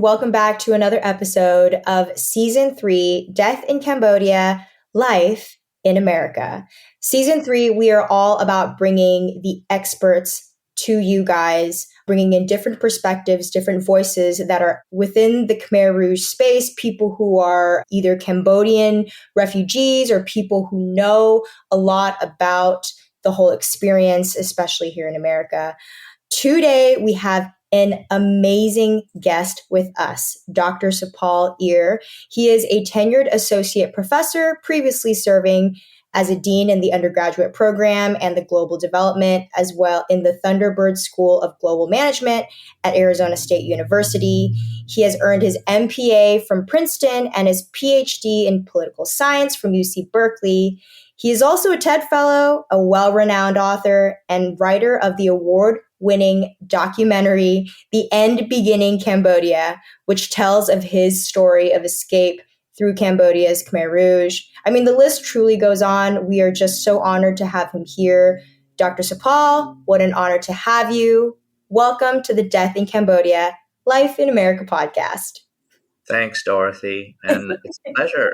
welcome back to another episode of Season 3, Death in Cambodia, Life in America. Season 3, we are all about bringing the experts to you guys, bringing in different perspectives, different voices that are within the Khmer Rouge space, people who are either Cambodian refugees or people who know a lot about the whole experience, especially here in America. Today, we have an amazing guest with us, Dr. Sophal Ear. He is a tenured associate professor, previously serving as a dean in the undergraduate program and the global development, as well in the Thunderbird School of Global Management at Arizona State University. He has earned his MPA from Princeton and his PhD in political science from UC Berkeley. He is also a TED Fellow, a well-renowned author, and writer of the award-winning documentary, The End Beginning Cambodia, which tells of his story of escape through Cambodia's Khmer Rouge. I mean, the list truly goes on. We are just so honored to have him here. Dr. Sophal, what an honor to have you. Welcome to the Death in Cambodia, Life in America podcast. Thanks, Dorothy, and it's a pleasure.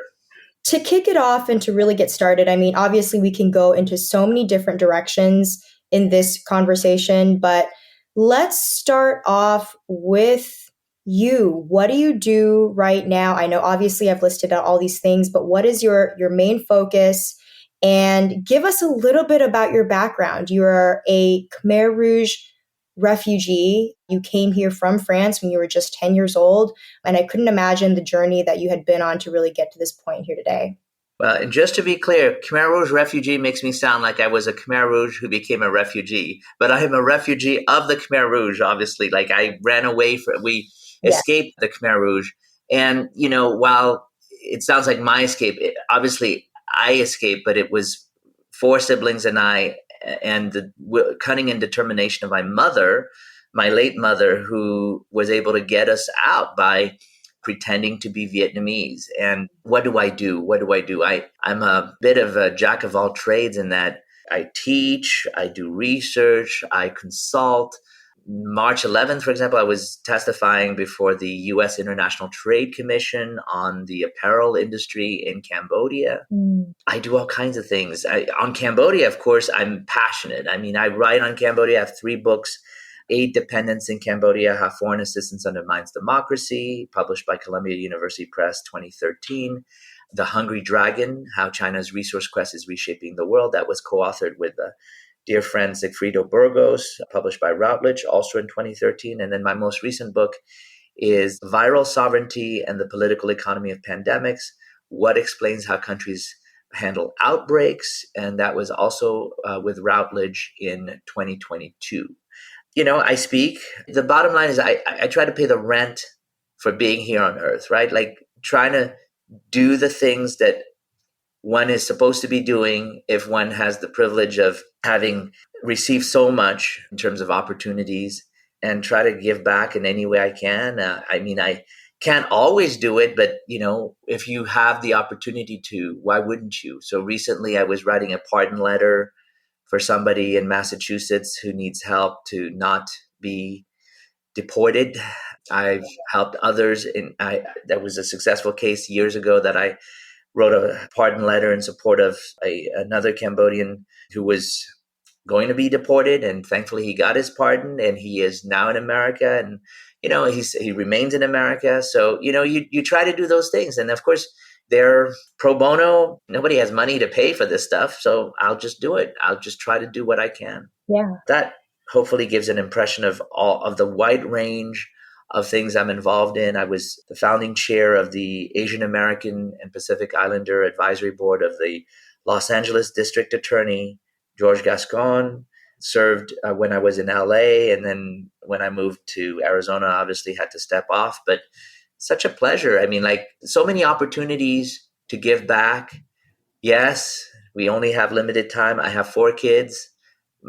To kick it off and to really get started, I mean, obviously we can go into so many different directions in this conversation, but let's start off with you. What do you do right now? I know obviously I've listed out all these things, but what is your main focus? And give us a little bit about your background. You're a Khmer Rouge refugee. You came here from France when you were just 10 years old. And I couldn't imagine the journey that you had been on to really get to this point here today. Well, and just to be clear, Khmer Rouge refugee makes me sound like I was a Khmer Rouge who became a refugee. But I am a refugee of the Khmer Rouge, obviously. Like I ran away we escaped the Khmer Rouge. And, while it sounds like my escape, obviously I escaped, but it was 4 siblings and I, and the cunning and determination of my mother, my late mother, who was able to get us out by pretending to be Vietnamese. And what do I do? I'm a bit of a jack of all trades in that I teach, I do research, I consult. March 11th, for example, I was testifying before the U.S. International Trade Commission on the apparel industry in Cambodia. I do all kinds of things. On Cambodia, of course, I'm passionate. I mean, I write on Cambodia. I have 3 books, Aid Dependence in Cambodia, How Foreign Assistance Undermines Democracy, published by Columbia University Press 2013. The Hungry Dragon, How China's Resource Quest is Reshaping the World. That was co-authored with dear friend Sigfrido Burgos, published by Routledge, also in 2013. And then my most recent book is Viral Sovereignty and the Political Economy of Pandemics, What Explains How Countries Handle Outbreaks. And that was also with Routledge in 2022. I speak. The bottom line is I try to pay the rent for being here on Earth, right? Like trying to do the things that one is supposed to be doing if one has the privilege of having received so much in terms of opportunities, and try to give back in any way I can. I can't always do it, but if you have the opportunity to, why wouldn't you? So recently I was writing a pardon letter for somebody in Massachusetts who needs help to not be deported. I've helped others. That was a successful case years ago that I wrote a pardon letter in support of another Cambodian who was going to be deported, and thankfully he got his pardon, and he is now in America, and he remains in America. So you try to do those things, and of course they're pro bono. Nobody has money to pay for this stuff, so I'll just do it. I'll just try to do what I can. Yeah, that hopefully gives an impression of all of the wide range of things I'm involved in. I was the founding chair of the Asian American and Pacific Islander Advisory Board of the Los Angeles District Attorney, George Gascon. Served when I was in LA, and then when I moved to Arizona, obviously had to step off. But such a pleasure. I mean, like so many opportunities to give back. Yes, we only have limited time. I have 4 kids.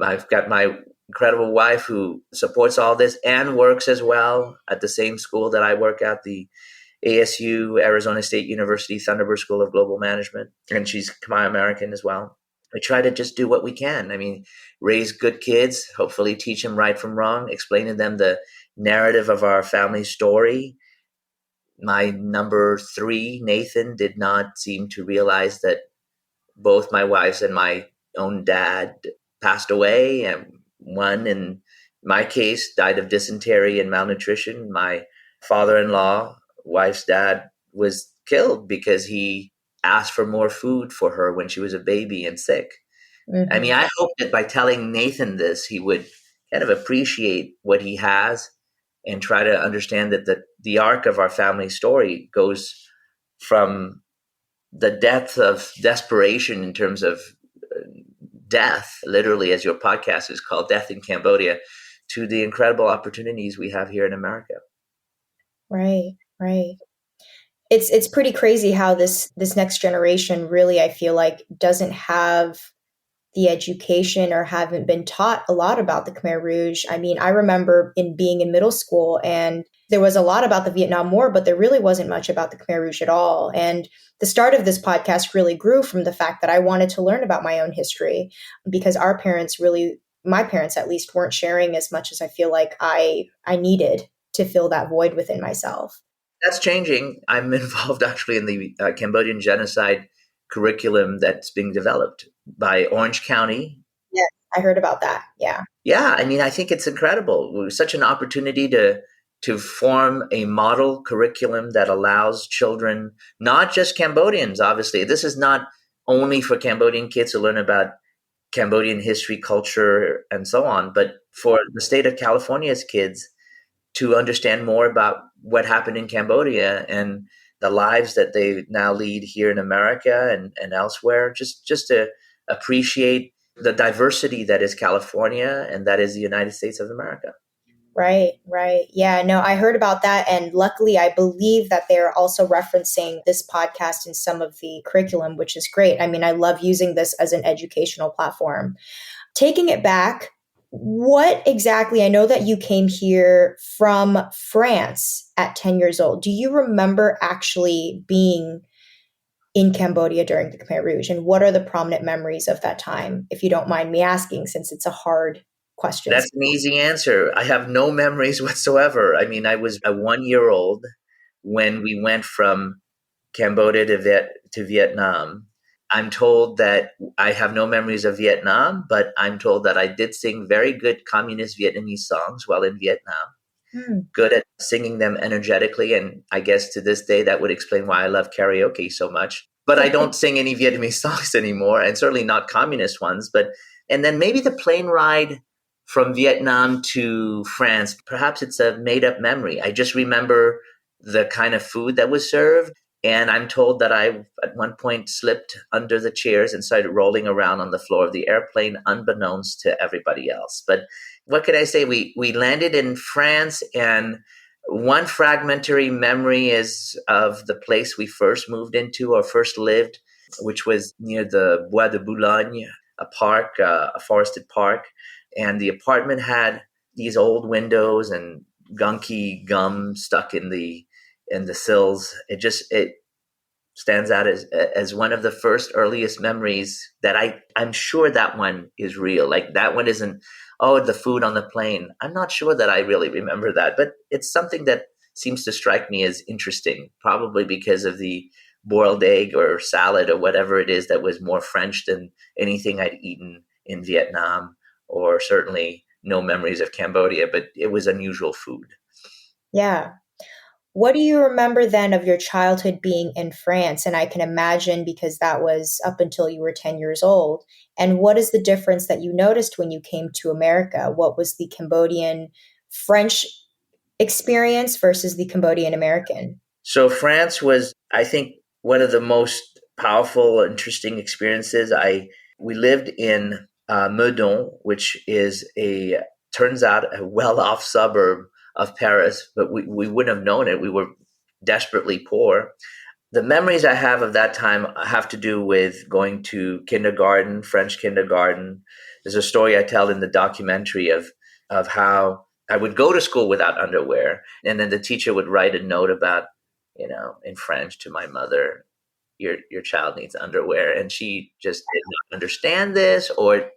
I've got my incredible wife who supports all this and works as well at the same school that I work at, the ASU, Arizona State University Thunderbird School of Global Management. And she's Khmer American as well. We try to just do what we can. I mean, raise good kids, hopefully teach them right from wrong, explain to them the narrative of our family story, My number three, Nathan, did not seem to realize that both my wife's and my own dad passed away. And one, in my case, died of dysentery and malnutrition. My father in law, wife's dad, was killed because he asked for more food for her when she was a baby and sick. I mean, I hope that by telling Nathan this, he would kind of appreciate what he has and try to understand that the arc of our family story goes from the depth of desperation in terms of death, literally, as your podcast is called, Death in Cambodia, to the incredible opportunities we have here in America. Right, right. It's pretty crazy how this next generation really, I feel like, doesn't have the education or haven't been taught a lot about the Khmer Rouge. I mean, I remember being in middle school and there was a lot about the Vietnam War, but there really wasn't much about the Khmer Rouge at all. And the start of this podcast really grew from the fact that I wanted to learn about my own history because our parents really, my parents at least, weren't sharing as much as I feel like I needed to fill that void within myself. That's changing. I'm involved actually in the Cambodian genocide curriculum that's being developed by Orange County. Yeah, I heard about that. Yeah. Yeah, I mean, I think it's incredible. It was such an opportunity to form a model curriculum that allows children, not just Cambodians, obviously. This is not only for Cambodian kids to learn about Cambodian history, culture, and so on, but for the state of California's kids to understand more about what happened in Cambodia and the lives that they now lead here in America and elsewhere, just to appreciate the diversity that is California and that is the United States of America. Right, right. Yeah, no, I heard about that. And luckily, I believe that they're also referencing this podcast in some of the curriculum, which is great. I mean, I love using this as an educational platform. Taking it back, what exactly, I know that you came here from France at 10 years old. Do you remember actually being in Cambodia during the Khmer Rouge? And what are the prominent memories of that time, if you don't mind me asking, since it's a hard question? That's an easy answer. I have no memories whatsoever. I mean, I was a 1 year old when we went from Cambodia to Vietnam. I'm told that I have no memories of Vietnam, but I'm told that I did sing very good communist Vietnamese songs while in Vietnam. Good at singing them energetically. And I guess to this day, that would explain why I love karaoke so much. But I don't sing any Vietnamese songs anymore, and certainly not communist ones. And then maybe the plane ride from Vietnam to France, perhaps it's a made up memory. I just remember the kind of food that was served. And I'm told that I, at one point, slipped under the chairs and started rolling around on the floor of the airplane, unbeknownst to everybody else. But what could I say? We landed in France, and one fragmentary memory is of the place we first moved into or first lived, which was near the Bois de Boulogne, a park, a forested park. And the apartment had these old windows and gunky gum stuck in the sills. It stands out as one of the first earliest memories that I'm sure that one is real. Like that one isn't, oh, the food on the plane. I'm not sure that I really remember that, but it's something that seems to strike me as interesting, probably because of the boiled egg or salad or whatever it is that was more French than anything I'd eaten in Vietnam, or certainly no memories of Cambodia, but it was unusual food. Yeah. What do you remember then of your childhood being in France? And I can imagine because that was up until you were 10 years old. And what is the difference that you noticed when you came to America? What was the Cambodian French experience versus the Cambodian American? So France was, I think, one of the most powerful, interesting experiences. We lived in Meudon, which is turns out a well-off suburb of Paris, but we wouldn't have known it. We were desperately poor. The memories I have of that time have to do with going to kindergarten, French kindergarten. There's a story I tell in the documentary of how I would go to school without underwear, and then the teacher would write a note about, in French to my mother, your child needs underwear, and she just did not understand this, or,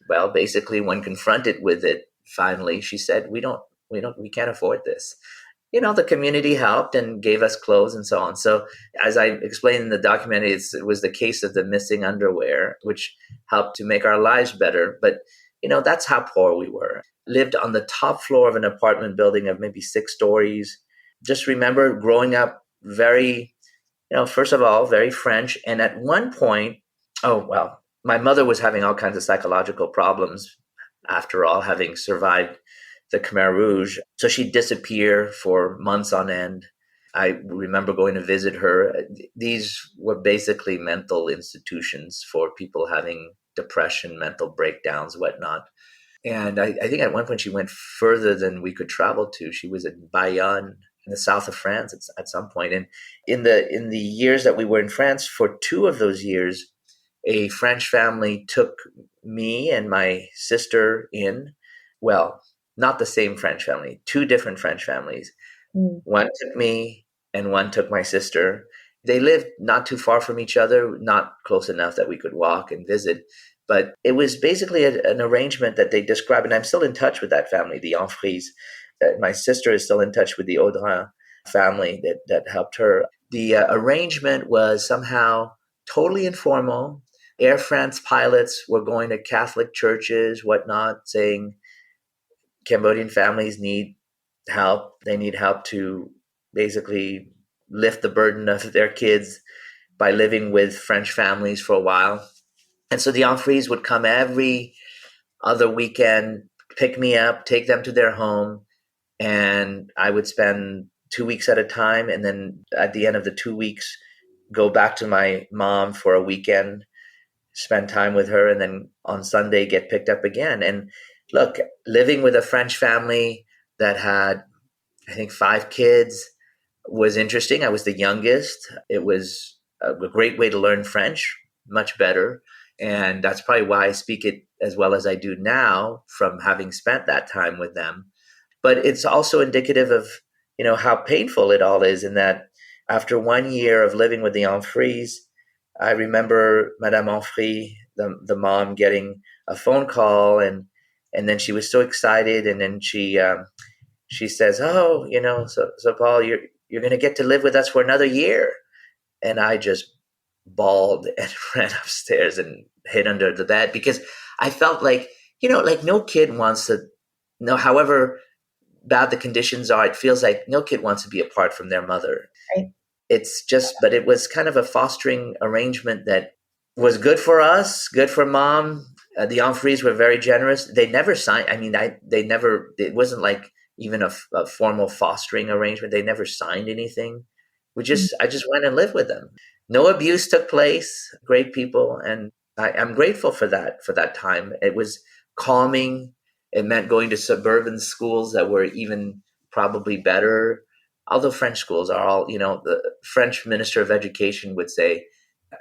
well, basically when confronted with it, finally she said, we can't afford this. the community helped and gave us clothes and so on. So as I explained in the documentary, it was the case of the missing underwear, which helped to make our lives better. But, that's how poor we were. Lived on the top floor of an apartment building of maybe 6 stories. Just remember growing up very, first of all, very French. And at one point, oh, well, my mother was having all kinds of psychological problems after all, having survived the Khmer Rouge. So she'd disappear for months on end. I remember going to visit her. These were basically mental institutions for people having depression, mental breakdowns, whatnot. And I think at one point she went further than we could travel to. She was in Bayonne in the south of France at some point. And in the years that we were in France, for 2 of those years, a French family took me and my sister in. Well, not the same French family, 2 different French families. One took me and one took my sister. They lived not too far from each other, not close enough that we could walk and visit. But it was basically an arrangement that they described, and I'm still in touch with that family, the Enfries. My sister is still in touch with the Audrin family that helped her. The arrangement was somehow totally informal. Air France pilots were going to Catholic churches, whatnot, saying Cambodian families need help. They need help to basically lift the burden of their kids by living with French families for a while. And so the Enfries would come every other weekend, pick me up, take them to their home, and I would spend 2 weeks at a time. And then at the end of the 2 weeks, go back to my mom for a weekend, spend time with her, and then on Sunday get picked up again. And look, living with a French family that had, I think, 5 kids was interesting. I was the youngest. It was a great way to learn French, much better. And that's probably why I speak it as well as I do now from having spent that time with them. But it's also indicative of, how painful it all is, in that after 1 year of living with the Enfries, I remember Madame Enfry, the mom, getting a phone call, and then she was so excited, and then she says, "Oh, so Paul, you're going to get to live with us for another year," and I just bawled and ran upstairs and hid under the bed, because I felt like, like no kid wants to, however bad the conditions are, it feels like no kid wants to be apart from their mother. Right. It's just, but it was kind of a fostering arrangement that was good for us, good for mom. The Enfries were very generous. They never signed. I mean, it wasn't like even a formal fostering arrangement. They never signed anything. I just went and lived with them. No abuse took place. Great people. And I'm grateful for that time. It was calming. It meant going to suburban schools that were even probably better. Although French schools are all, the French Minister of Education would say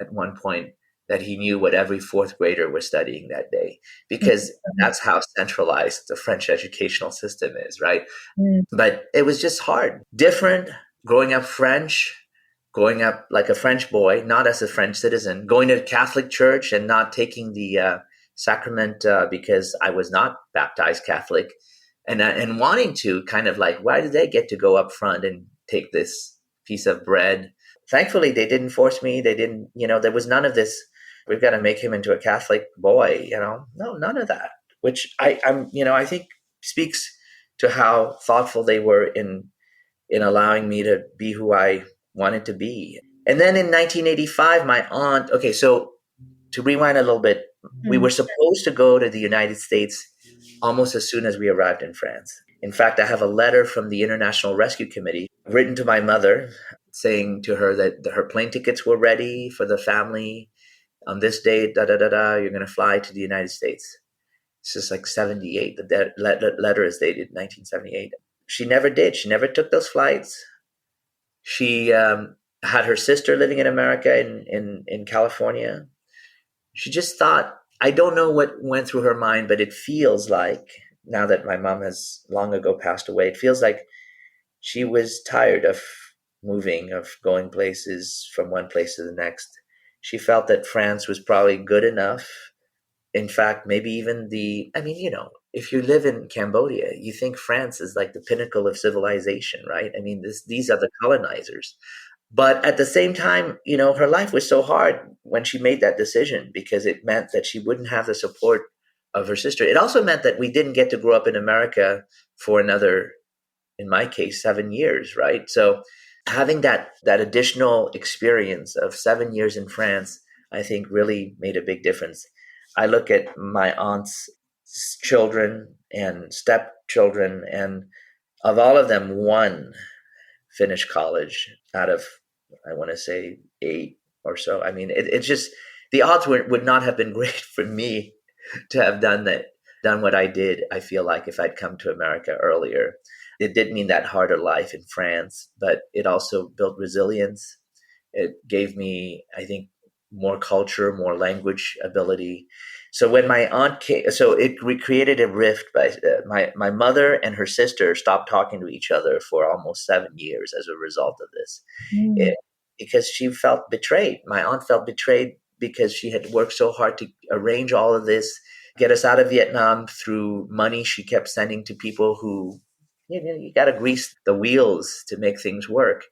at one point that he knew what every 4th grader was studying that day, because that's how centralized the French educational system is, right? But it was just hard, different, growing up French, growing up like a French boy, not as a French citizen, going to Catholic church and not taking the sacrament because I was not baptized Catholic, and wanting to kind of like, why did they get to go up front and take this piece of bread? Thankfully, they didn't force me. They didn't, there was none of this, we've got to make him into a Catholic boy, no, none of that, which I think speaks to how thoughtful they were in allowing me to be who I wanted to be. And then in 1985, my aunt, okay, so to rewind a little bit, we were supposed to go to the United States almost as soon as we arrived in France. In fact, I have a letter from the International Rescue Committee written to my mother saying to her that her plane tickets were ready for the family on this date, you're going to fly to the United States. This is like 78. The letter is dated 1978. She never did. She never took those flights. She had her sister living in America, in California. She just thought, I don't know what went through her mind, but it feels like, now that my mom has long ago passed away, it feels like she was tired of moving, of going places from one place to the next. She felt that France was probably good enough in fact, maybe even if you live in Cambodia, you think France is like the pinnacle of civilization, right? I mean, these are the colonizers. But at the same time, her life was so hard when she made that decision, because it meant that she wouldn't have the support of her sister. It also meant that we didn't get to grow up in America for another, in my case, 7 years, right? So having that additional experience of 7 years in France, I think really made a big difference. I look at my aunt's children and stepchildren, and of all of them, one finished college out of, I want to say, 8 or so. I mean, it's just, the odds would not have been great for me to have done what I did. I feel like, if I'd come to America earlier. It did mean that harder life in France, but it also built resilience. It gave me, I think, more culture, more language ability. So when my aunt came, so it created a rift. By my mother and her sister stopped talking to each other for almost 7 years as a result of this. Mm. Because she felt betrayed. My aunt felt betrayed because she had worked so hard to arrange all of this, get us out of Vietnam through money she kept sending to people who, you got to grease the wheels to make things work.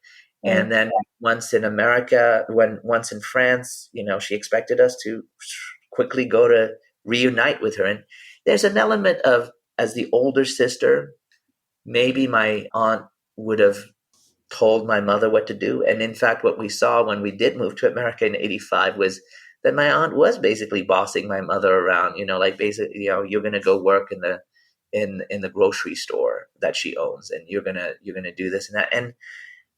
Right. And then once in America, once in France, she expected us to quickly go to reunite with her. And there's an element of, as the older sister, maybe my aunt would have told my mother what to do. And in fact, what we saw when we did move to America in '85 was that my aunt was basically bossing my mother around, like, basically, you're going to go work in the grocery store that she owns, and you're going to do this and that. And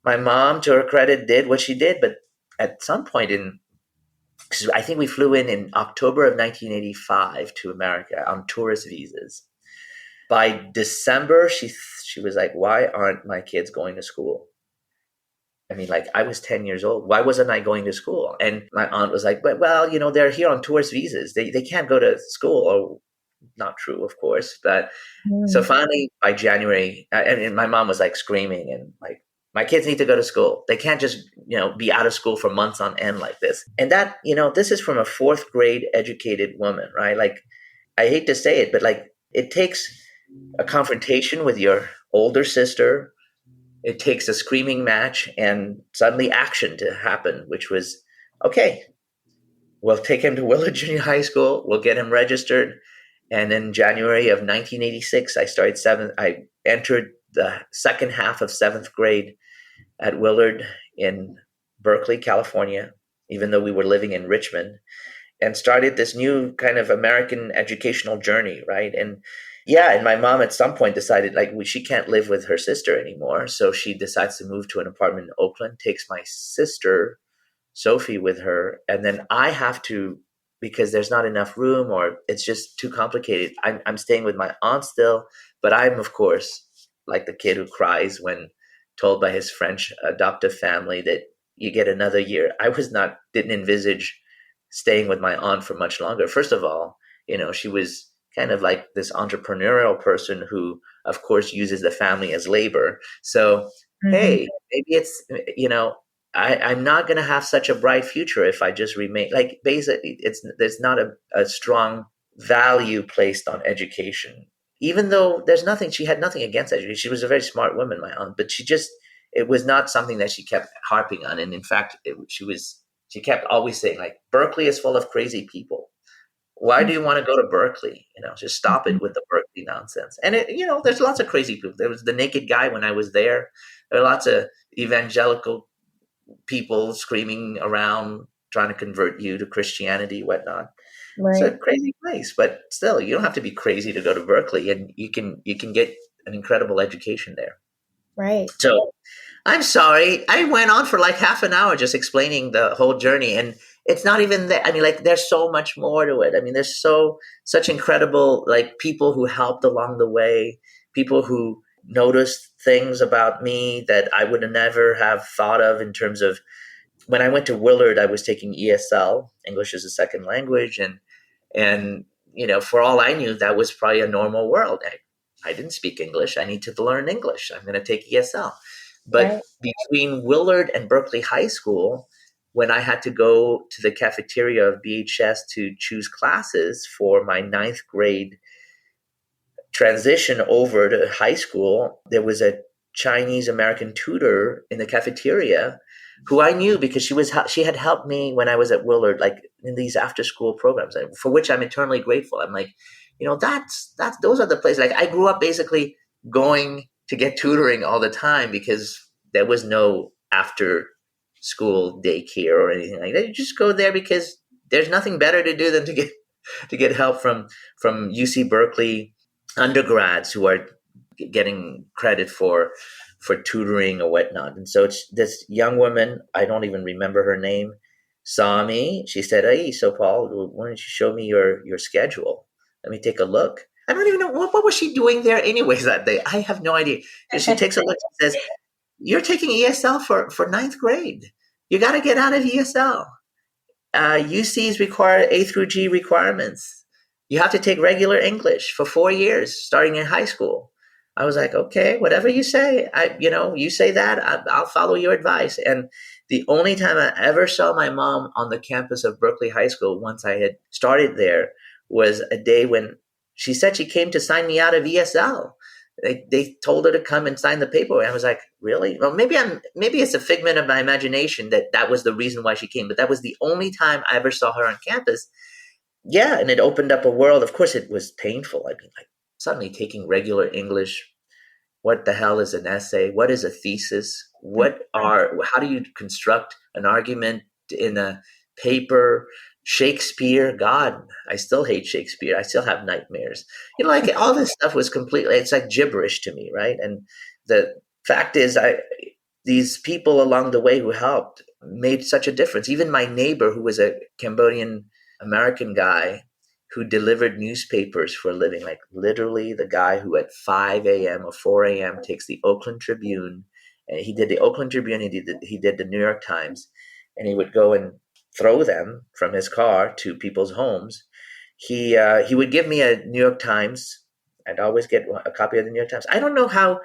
my mom, to her credit, did what she did. But at some point I think we flew in October of 1985 to America on tourist visas. By December, she was like, "Why aren't my kids going to school?" I mean, like, I was 10 years old. Why wasn't I going to school? And my aunt was like, well, they're here on tourist visas. They can't go to school. Or, not true, of course. But so finally, by January, and my mom was like screaming and like, my kids need to go to school. They can't just, be out of school for months on end like this. And that, this is from a 4th grade educated woman, right? Like, I hate to say it, but like, it takes a confrontation with your older sister. It takes a screaming match and suddenly action to happen, which was, okay, we'll take him to Willard Junior High School. We'll get him registered. And in January of 1986, I entered the second half of 7th grade at Willard in Berkeley, California, even though we were living in Richmond, and started this new kind of American educational journey, right? And my mom at some point decided, like, she can't live with her sister anymore. So she decides to move to an apartment in Oakland, takes my sister, Sophie, with her. And then I have to, because there's not enough room or it's just too complicated, I'm staying with my aunt still. But I'm, of course, like the kid who cries when told by his French adoptive family that you get another year. Didn't envisage staying with my aunt for much longer. First of all, she was kind of like this entrepreneurial person who, of course, uses the family as labor. So, hey, maybe it's, I'm not going to have such a bright future if I just remain. Like, basically, there's not a strong value placed on education, even though she had nothing against education. She was a very smart woman, my aunt, but it was not something that she kept harping on. And in fact, she kept always saying, like, Berkeley is full of crazy people. Why do you want to go to Berkeley? Just stop it with the Berkeley nonsense. And there's lots of crazy people. There was the naked guy when I was there. There are lots of evangelical people screaming around trying to convert you to Christianity, whatnot. Right. It's a crazy place, but still, you don't have to be crazy to go to Berkeley, and you can get an incredible education there. Right. So I'm sorry, I went on for like half an hour just explaining the whole journey, and it's not even that. I mean, like, there's so much more to it. I mean, there's such incredible, like, people who helped along the way, people who noticed things about me that I would never have thought of. In terms of, when I went to Willard, I was taking ESL, English as a Second Language, and for all I knew, that was probably a normal world. I didn't speak English. I need to learn English. I'm going to take ESL. But between Willard and Berkeley High School, when I had to go to the cafeteria of BHS to choose classes for my ninth grade transition over to high school, there was a Chinese American tutor in the cafeteria who I knew because she had helped me when I was at Willard, like in these after school programs, for which I'm eternally grateful. I'm like, that's those are the places. Like I grew up basically going to get tutoring all the time because there was no after school daycare or anything like that. You just go there because there's nothing better to do than to get help from UC Berkeley undergrads who are getting credit for tutoring or whatnot. And so it's this young woman, I don't even remember her name, saw me. She said, "Hey, Sophal, why don't you show me your schedule? Let me take a look." I don't even know what was she doing there anyways that day. I have no idea. And she takes a look and says, "You're taking ESL for ninth grade. You got to get out of ESL. UCs require A through G requirements. You have to take regular English for 4 years, starting in high school." I was like, okay, whatever you say. You say that, I'll follow your advice. And the only time I ever saw my mom on the campus of Berkeley High School, once I had started there, was a day when she said she came to sign me out of ESL. They told her to come and sign the paperwork. I was like, really? Well, maybe it's a figment of my imagination that was the reason why she came. But that was the only time I ever saw her on campus. Yeah, and it opened up a world. Of course, it was painful. I mean, like suddenly taking regular English. What the hell is an essay? What is a thesis? How do you construct an argument in a paper? Shakespeare, God, I still hate Shakespeare. I still have nightmares. Like all this stuff was completely, it's like gibberish to me, right? And the fact is, these people along the way who helped made such a difference. Even my neighbor, who was a Cambodian American guy who delivered newspapers for a living, like literally the guy who at 5 a.m. or 4 a.m. takes the Oakland Tribune, and he did the Oakland Tribune, he did the New York Times, and he would go and throw them from his car to people's homes. He would give me a New York Times. I'd always get a copy of the New York Times. I don't know how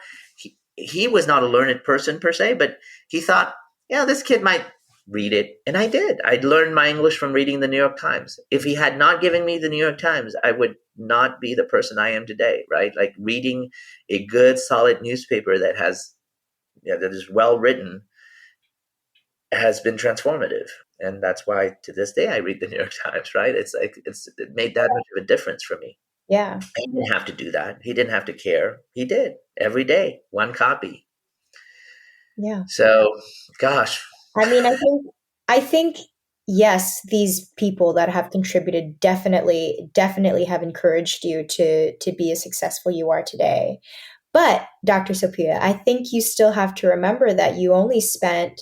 he was not a learned person per se, but he thought, yeah, this kid might read it. And I did. I'd learned my English from reading the New York Times. If he had not given me the New York Times, I would not be the person I am today, right? Like reading a good, solid newspaper that is well written has been transformative. And that's why to this day I read the New York Times, right? It made that much of a difference for me. Yeah. He didn't have to do that. He didn't have to care. He did every day, one copy. Yeah. So, gosh. I mean, I think yes, these people that have contributed definitely have encouraged you to be as successful you are today. But Dr. Sophia, I think you still have to remember that you only spent,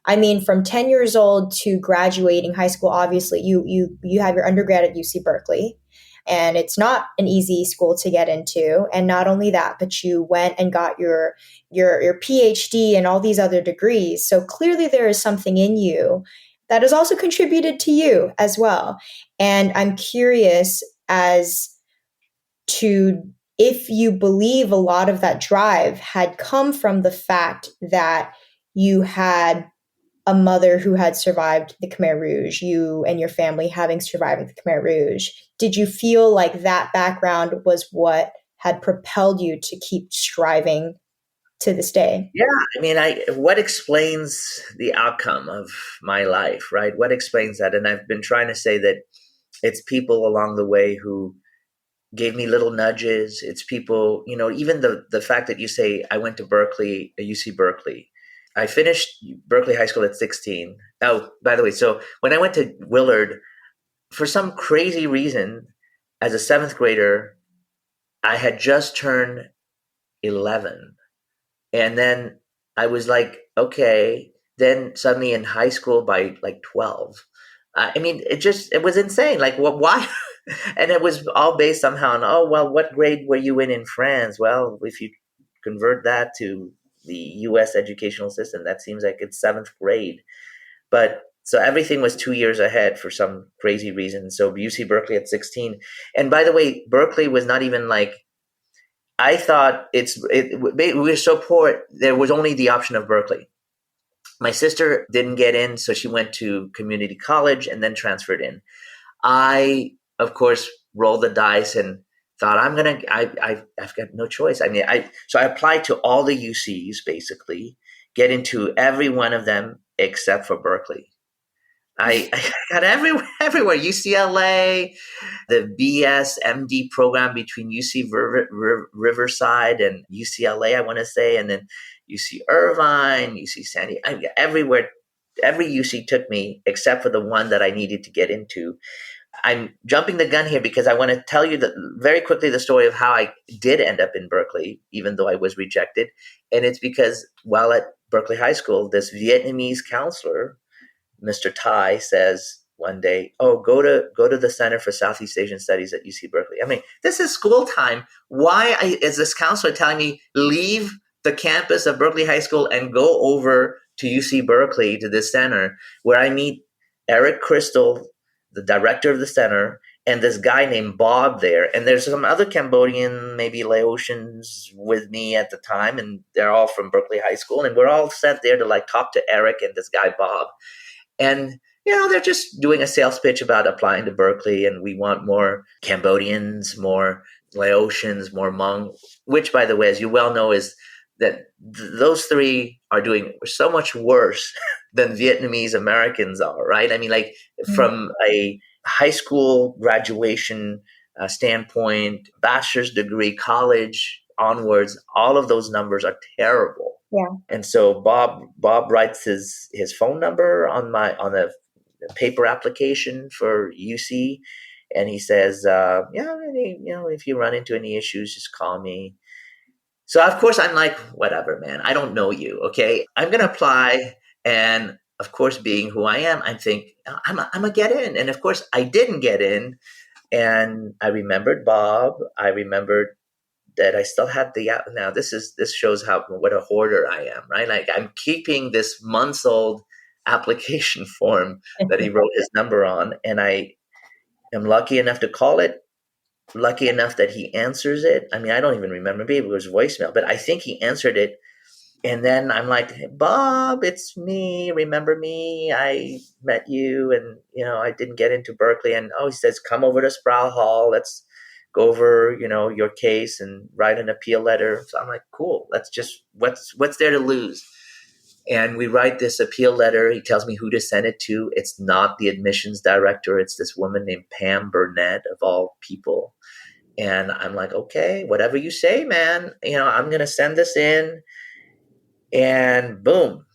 I mean, from 10 years old to graduating high school, obviously you have your undergrad at UC Berkeley, and it's not an easy school to get into. And not only that, but you went and got your PhD and all these other degrees. So clearly there is something in you that has also contributed to you as well. And I'm curious as to if you believe a lot of that drive had come from the fact that you had a mother who had survived the Khmer Rouge, you and your family having survived the Khmer Rouge. Did you feel like that background was what had propelled you to keep striving to this day? Yeah, I mean, what explains the outcome of my life, right? What explains that? And I've been trying to say that it's people along the way who gave me little nudges. It's people, even the fact that you say I went to Berkeley, UC Berkeley. I finished Berkeley High School at 16. Oh, by the way, so when I went to Willard, for some crazy reason, as a seventh grader, I had just turned 11. And then I was like, okay. Then suddenly in high school by like 12. I mean, it was insane. Like, why? And it was all based somehow on, oh, well, what grade were you in France? Well, if you convert that to the U.S. educational system, that seems like it's seventh grade. But so everything was 2 years ahead for some crazy reason. So UC Berkeley at 16. And by the way, Berkeley was not even like, I thought we were so poor, there was only the option of Berkeley. My sister didn't get in, so she went to community college and then transferred in. I, of course, rolled the dice and thought I've got no choice. I mean, so I applied to all the UCs basically, get into every one of them except for Berkeley. I got everywhere. UCLA, the BS MD program between UC Riverside and UCLA, I want to say, and then UC Irvine, UC San Diego, everywhere. Every UC took me except for the one that I needed to get into. I'm jumping the gun here because I want to tell you very quickly the story of how I did end up in Berkeley, even though I was rejected. And it's because while at Berkeley High School, this Vietnamese counselor, Mr. Tai, says one day, "Oh, go to the Center for Southeast Asian Studies at UC Berkeley." I mean, this is school time. Why is this counselor telling me leave the campus of Berkeley High School and go over to UC Berkeley to this center where I meet Eric Crystal, the director of the center, and this guy named Bob there. And there's some other Cambodian, maybe Laotians with me at the time, and they're all from Berkeley High School. And we're all sent there to like talk to Eric and this guy Bob. And, they're just doing a sales pitch about applying to Berkeley, and we want more Cambodians, more Laotians, more Hmong, which, by the way, as you well know, is that those three are doing so much worse than Vietnamese Americans are, right? I mean, like from a high school graduation standpoint, bachelor's degree, college onwards, all of those numbers are terrible. Yeah. And so Bob writes his phone number on a paper application for UC, and he says, if you run into any issues, just call me. So of course I'm like, whatever, man. I don't know you. Okay, I'm gonna apply, and of course, being who I am, I think I'm gonna get in. And of course, I didn't get in. And I remembered Bob. I remembered that I still had now this shows what a hoarder I am, right? Like I'm keeping this months old application form that he wrote his number on, and I am lucky enough to call it, lucky enough that he answers it. I mean, I don't even remember, maybe it was voicemail, but I think he answered it. And then I'm like, hey, Bob, it's me. Remember me? I met you, and I didn't get into Berkeley. And he says, come over to Sproul Hall. Let's go over, your case and write an appeal letter. So I'm like, cool. Let's just what's there to lose? And we write this appeal letter. He tells me who to send it to. It's not the admissions director. It's this woman named Pam Burnett, of all people. And I'm like, okay, whatever you say, man. I'm going to send this in. And boom,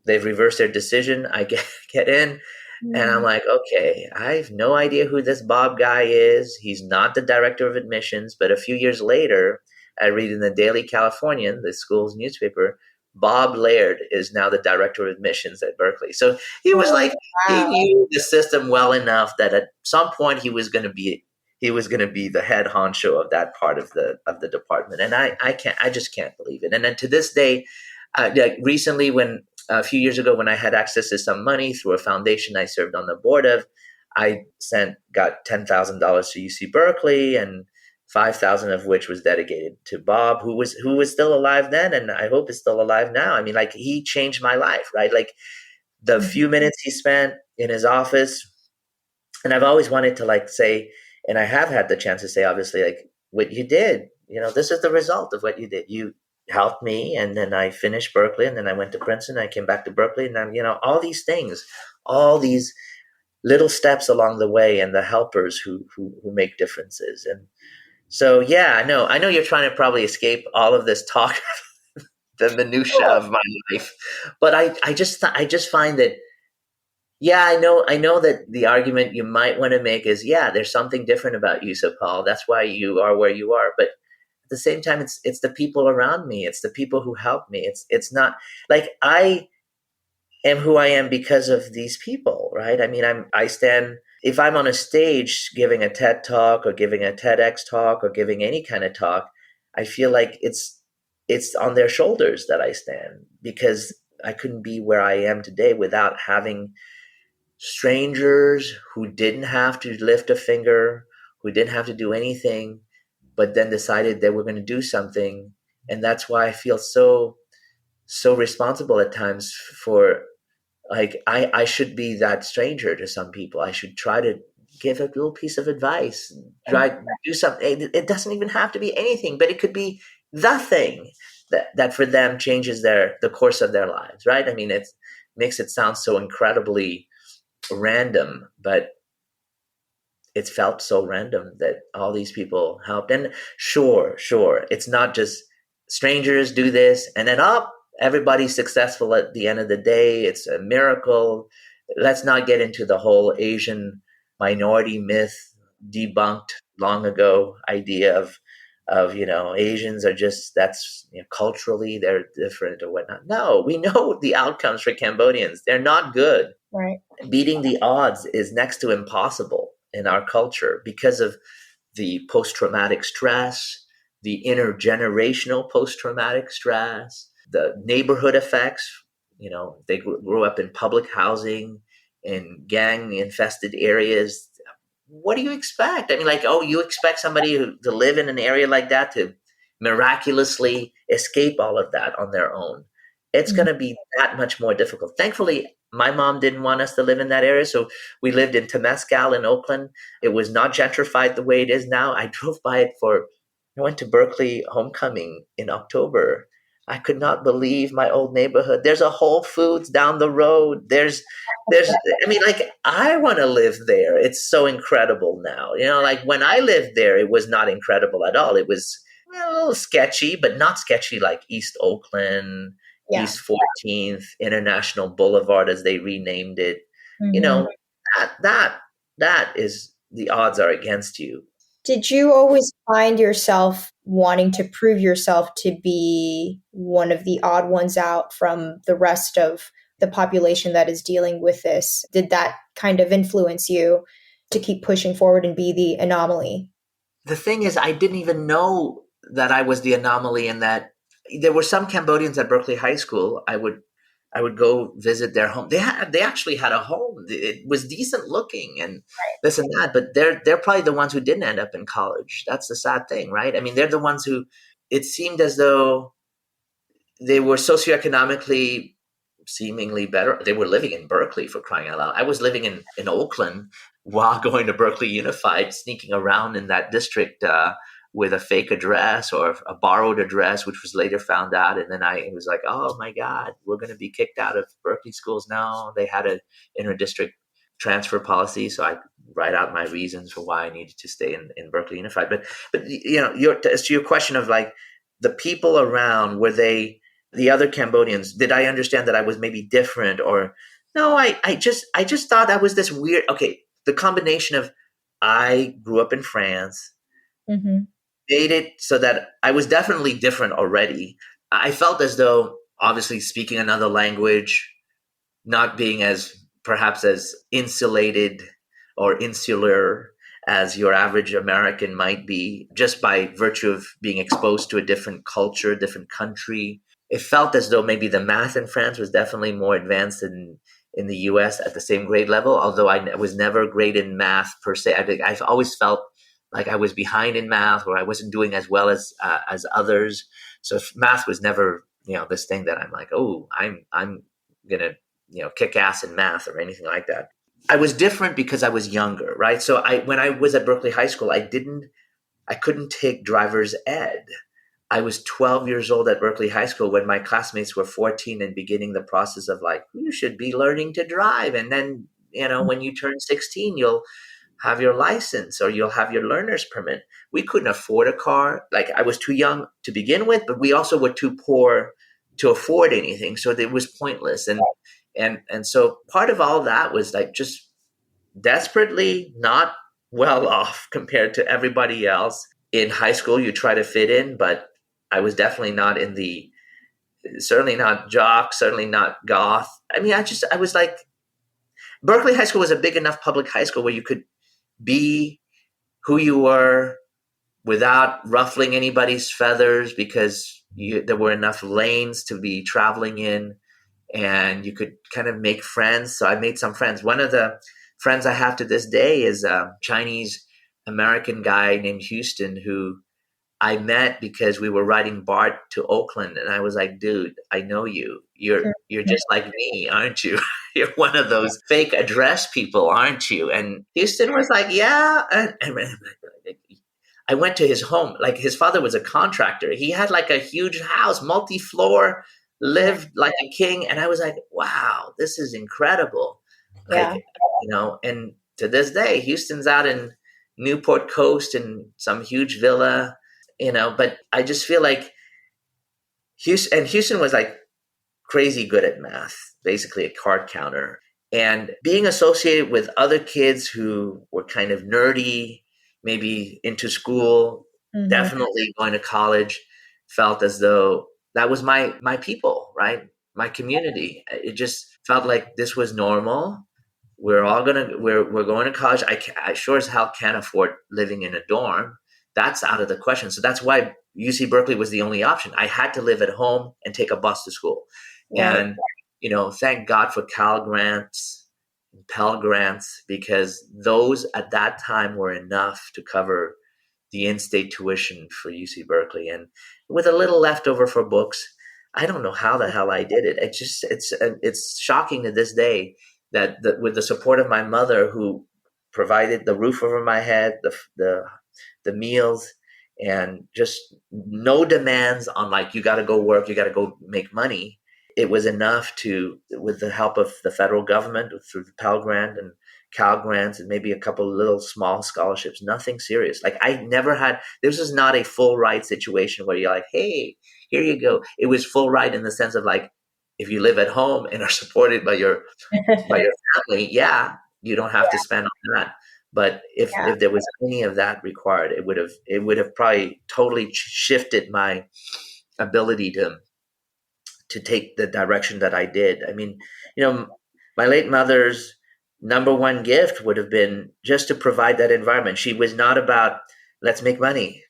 they've reversed their decision. I get in, and I'm like, okay, I have no idea who this Bob guy is. He's not the director of admissions. But a few years later, I read in the Daily Californian, the school's newspaper, Bob Laird is now the director of admissions at Berkeley. So he was he knew the system well enough that at some point he was going to be the head honcho of that part of the department. And I just can't believe it. And then to this day, recently, when a few years ago, when I had access to some money through a foundation I served on the board of, I got $10,000 to UC Berkeley, and $5,000 of which was dedicated to Bob, who was still alive then, and I hope is still alive now. I mean, like, he changed my life, right? Like the few minutes he spent in his office, and I've always wanted to say, and I have had the chance to say, obviously, like, what you did, this is the result of what you did. You helped me, and then I finished Berkeley, and then I went to Princeton, I came back to Berkeley, and then, all these things, all these little steps along the way, and the helpers who make differences. And so, yeah, I know you're trying to probably escape all of this talk, the minutia of my life, but I just find that, yeah, I know that the argument you might want to make is, yeah, there's something different about you, Sophal. That's why you are where you are. But at the same time, it's the people around me. It's the people who help me. It's not like I am who I am because of these people, right? I mean, I stand, if I'm on a stage giving a TED talk or giving a TEDx talk or giving any kind of talk, I feel like it's on their shoulders that I stand, because I couldn't be where I am today without having strangers who didn't have to lift a finger, who didn't have to do anything, but then decided they were going to do something. And that's why I feel so so responsible at times for, like, I should be that stranger to some people. I should try to give a little piece of advice, try to do something. It doesn't even have to be anything, but it could be the thing that for them changes the course of their lives, right? I mean, it makes it sound so incredibly random, but it's felt so random that all these people helped. And sure, it's not just strangers do this and then everybody's successful at the end of the day. It's a miracle. Let's not get into the whole Asian minority myth, debunked long ago idea of Asians are just, that's, culturally they're different or whatnot. No, we know the outcomes for Cambodians. They're not good. Right. Beating the odds is next to impossible in our culture because of the post-traumatic stress, the intergenerational post-traumatic stress, the neighborhood effects. They grew up in public housing, in gang-infested areas. What do you expect? I mean, like, you expect somebody to live in an area like that to miraculously escape all of that on their own. It's going to be that much more difficult. Thankfully, my mom didn't want us to live in that area, so we lived in Temescal in Oakland. It was not gentrified the way it is now. I drove by it I went to Berkeley homecoming in October. I could not believe my old neighborhood. There's a Whole Foods down the road. I mean, like, I want to live there. It's so incredible now. Like, when I lived there, it was not incredible at all. It was a little sketchy, but not sketchy like East Oakland, Yeah. East 14th, International Boulevard, as they renamed it. Mm-hmm. That is, the odds are against you. Did you always find yourself wanting to prove yourself to be one of the odd ones out from the rest of the population that is dealing with this? Did that kind of influence you to keep pushing forward and be the anomaly? The thing is, I didn't even know that I was the anomaly, in that there were some Cambodians at Berkeley High School. I would go visit their home. They actually had a home. It was decent looking and this and that, but they're probably the ones who didn't end up in college. That's the sad thing, right? I mean, they're the ones who, it seemed as though they were socioeconomically seemingly better. They were living in Berkeley, for crying out loud. I was living in Oakland while going to Berkeley Unified, sneaking around in that district with a fake address or a borrowed address, which was later found out. And then it was like, oh my God, we're going to be kicked out of Berkeley schools now. They had an inter-district transfer policy. So I write out my reasons for why I needed to stay in Berkeley Unified. But as to your question of, like, the people around, were they the other Cambodians? Did I understand that I was maybe different? Or no, I just thought I was this weird. Okay, the combination of, I grew up in France, made it so that I was definitely different already. I felt as though, obviously, speaking another language, not being perhaps as insulated or insular as your average American might be, just by virtue of being exposed to a different culture, different country. It felt as though maybe the math in France was definitely more advanced than in the US at the same grade level, although I was never great in math per se. I've always felt like I was behind in math, or I wasn't doing as well as others. So math was never, this thing that I'm like, oh, I'm gonna, kick ass in math or anything like that. I was different because I was younger, right? So when I was at Berkeley High School, I couldn't take driver's ed. I was 12 years old at Berkeley High School when my classmates were 14 and beginning the process of, like, you should be learning to drive. And then, when you turn 16, you'll have your license or you'll have your learner's permit. We couldn't afford a car. Like, I was too young to begin with, but we also were too poor to afford anything. So it was pointless. And so part of all that was, like, just desperately not well off compared to everybody else. In high school, you try to fit in, but I was definitely not certainly not jock, certainly not goth. I mean, I was like, Berkeley High School was a big enough public high school where you could be who you were without ruffling anybody's feathers, because there were enough lanes to be traveling in, and you could kind of make friends. So I made some friends. One of the friends I have to this day is a Chinese American guy named Houston, who I met because we were riding BART to Oakland, and I was like, dude, I know you. You're just like me, aren't you? You're one of those fake address people, aren't you? And Houston was like, yeah. And I went to his home. Like, his father was a contractor. He had like a huge house, multi-floor, lived like a king. And I was like, wow, this is incredible. Yeah. Like, and to this day, Houston's out in Newport Coast in some huge villa, but I just feel like Houston was like crazy good at math, basically a card counter. And being associated with other kids who were kind of nerdy, maybe into school, definitely going to college, felt as though that was my people, right? My community. It just felt like this was normal. We're going to college. I sure as hell can't afford living in a dorm. That's out of the question. So that's why UC Berkeley was the only option. I had to live at home and take a bus to school. Right. And, thank God for Cal grants and Pell grants, because those at that time were enough to cover the in-state tuition for UC Berkeley. And with a little leftover for books, I don't know how the hell I did it. It's shocking to this day that with the support of my mother, who provided the roof over my head, the meals, and just no demands on like, you got to go work, you got to go make money. It was enough to, with the help of the federal government through the Pell Grant and Cal grants and maybe a couple of little small scholarships, nothing serious. Like, I never had, this was not a full ride situation where you're like, hey, here you go. It was full ride in the sense of like, if you live at home and are supported by your family, yeah, you don't have to spend on that. But if there was any of that required, it would have probably totally shifted my ability to take the direction that I did. I mean, my late mother's number one gift would have been just to provide that environment. She was not about, let's make money.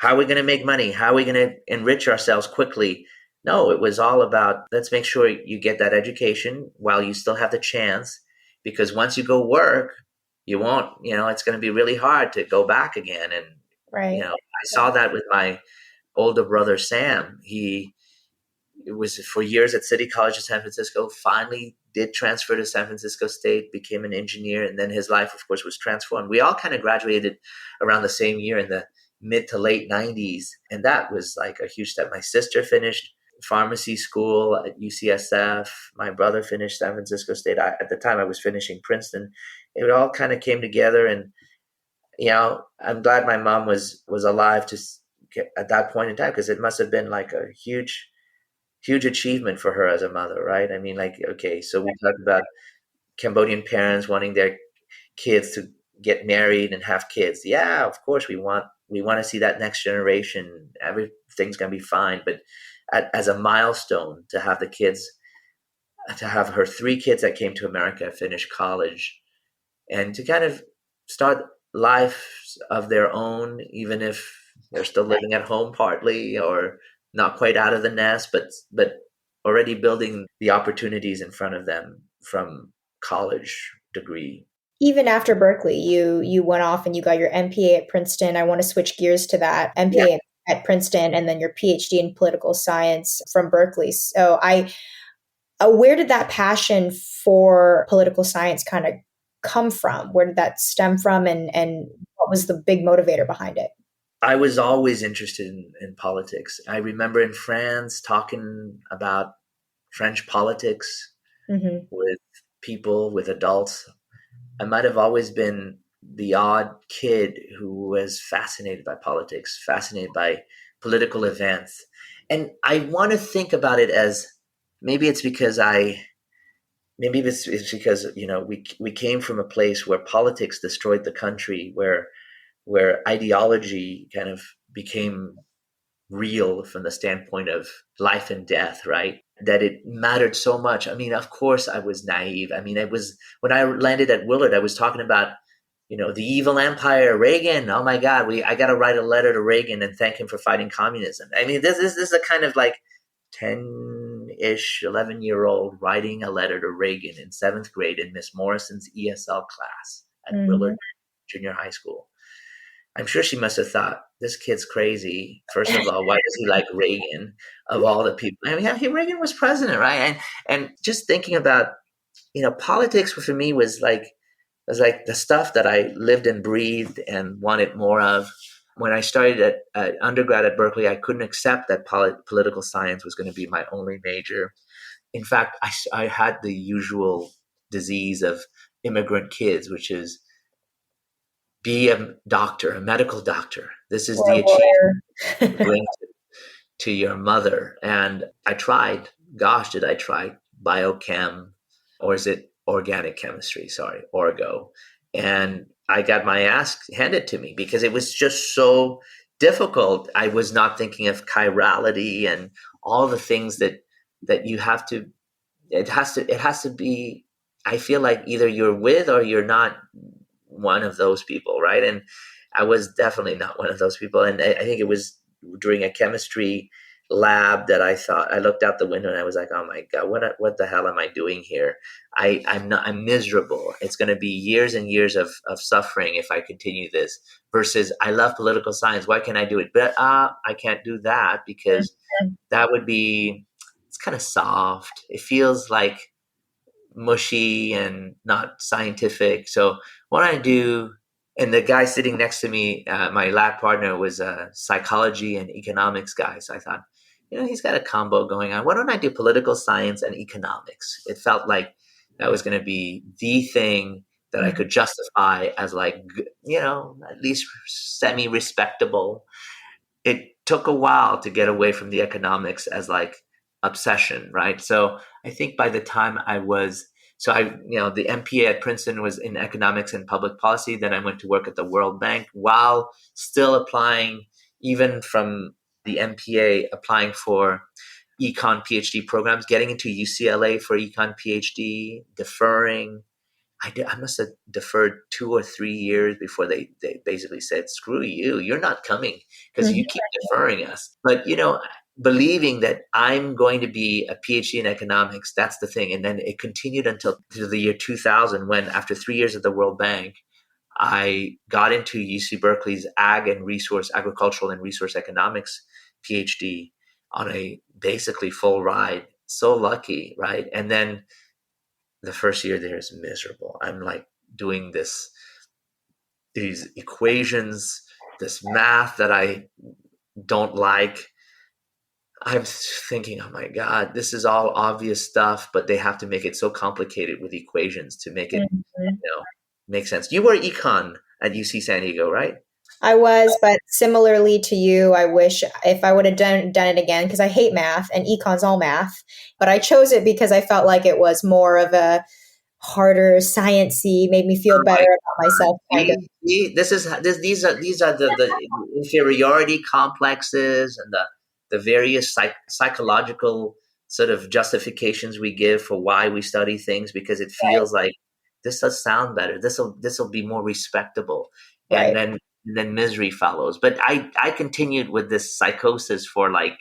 How are we going to make money? How are we going to enrich ourselves quickly? No, it was all about, let's make sure you get that education while you still have the chance, because once you go work, you won't, it's going to be really hard to go back again. And, I saw that with my older brother, Sam. It was for years at City College of San Francisco, finally did transfer to San Francisco State, became an engineer, and then his life, of course, was transformed. We all kind of graduated around the same year in the mid to late 90s, and that was like a huge step. My sister finished pharmacy school at UCSF. My brother finished San Francisco State. At the time, I was finishing Princeton. It all kind of came together, and I'm glad my mom was alive to get at that point in time, because it must have been like a huge achievement for her as a mother, right? I mean, like, okay, so we talked about Cambodian parents wanting their kids to get married and have kids. Yeah, of course we want to see that next generation. Everything's gonna be fine, but as a milestone to have to have her 3 kids that came to America finish college, and to kind of start lives of their own, even if they're still living at home partly or not quite out of the nest, but already building the opportunities in front of them from college degree. Even after Berkeley, you went off and you got your MPA at Princeton. I want to switch gears to that. MPA at Princeton, and then your PhD in political science from Berkeley. So where did that passion for political science kind of come from? Where did that stem from, and what was the big motivator behind it? I was always interested in politics. I remember in France talking about French politics with people, with adults. I might have always been the odd kid who was fascinated by politics, fascinated by political events. And I want to think about it as maybe it's because we came from a place where politics destroyed the country, where ideology kind of became real from the standpoint of life and death, right? That it mattered so much. I mean, of course I was naive. I mean, when I landed at Willard, I was talking about, the evil empire, Reagan. Oh my God, I got to write a letter to Reagan and thank him for fighting communism. I mean, this is a kind of like 10-ish, 11-year-old writing a letter to Reagan in 7th grade in Miss Morrison's ESL class at Willard Junior High School. I'm sure she must have thought, this kid's crazy. First of all, why does he like Reagan of all the people? I mean, Reagan was president, right? And just thinking about, politics for me was like the stuff that I lived and breathed and wanted more of. When I started at undergrad at Berkeley, I couldn't accept that political science was going to be my only major. In fact, I had the usual disease of immigrant kids, which is be a doctor, a medical doctor. This is Or a the achievement you lawyer. bring to your mother. And I tried, gosh, did I try biochem, or is it organic chemistry? Sorry, Orgo. And I got my ass handed to me because it was just so difficult. I was not thinking of chirality and all the things that you have to, it has to be, I feel like either you're with or you're not one of those people, right? And I was definitely not one of those people. And I think it was during a chemistry lab that I thought, I looked out the window and I was like, oh my God, what the hell am I doing here? I'm miserable. It's going to be years and years of suffering if I continue this, versus I love political science. Why can't I do it? But I can't do that because that would be, it's kind of soft. It feels like mushy and not scientific. So what I do, and the guy sitting next to me, my lab partner, was a psychology and economics guy. So I thought, he's got a combo going on. Why don't I do political science and economics? It felt like that was going to be the thing that I could justify as like, at least semi-respectable. It took a while to get away from the economics as like obsession, right? So I think by the time the MPA at Princeton was in economics and public policy. Then I went to work at the World Bank while still applying, even from the MPA, applying for econ PhD programs, getting into UCLA for econ PhD, deferring. I must have deferred 2 or 3 years before they basically said, screw you, you're not coming because you keep deferring us. But, believing that I'm going to be a PhD in economics, that's the thing. And then it continued until the year 2000, when after 3 years at the World Bank, I got into UC Berkeley's agricultural and resource economics PhD on a basically full ride. So lucky, right? And then the first year there is miserable. I'm like doing these equations, this math that I don't like. I'm thinking, oh my God, this is all obvious stuff, but they have to make it so complicated with equations to make it make sense. You were econ at UC San Diego, right? I was, but similarly to you, I wish if I would have done it again, because I hate math and econ's all math, but I chose it because I felt like it was more of a harder sciencey, made me feel better about myself. Kind of. These are the inferiority complexes and the various psychological sort of justifications we give for why we study things, because it feels like this does sound better. This will be more respectable, and then misery follows. But I continued with this psychosis for like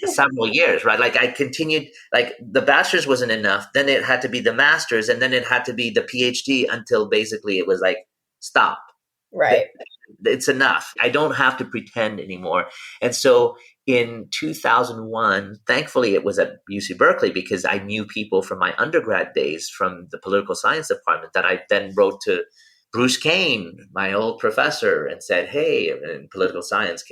several years, right? Like I continued, like the bachelor's wasn't enough. Then it had to be the master's, and then it had to be the PhD, until basically it was like, stop. Right. It's enough. I don't have to pretend anymore. And so in 2001, thankfully it was at UC Berkeley, because I knew people from my undergrad days from the political science department, that I then wrote to Bruce Kane, my old professor, and said, hey, in political science,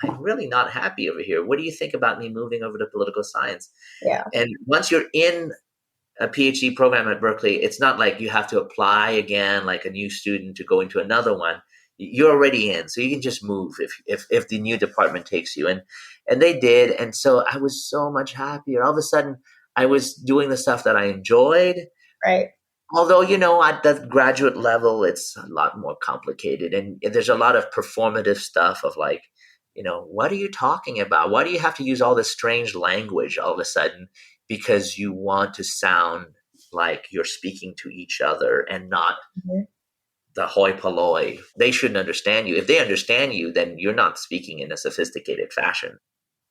I'm really not happy over here. What do you think about me moving over to political science? Yeah. And once you're in a PhD program at Berkeley, it's not like you have to apply again like a new student to go into another one. You're already in, so you can just move if the new department takes you. And they did. And so I was so much happier. All of a sudden, I was doing the stuff that I enjoyed. Right. Although, at the graduate level, it's a lot more complicated. And there's a lot of performative stuff of like, what are you talking about? Why do you have to use all this strange language all of a sudden? Because you want to sound like you're speaking to each other and not the hoi polloi. They shouldn't understand you. If they understand you, then you're not speaking in a sophisticated fashion.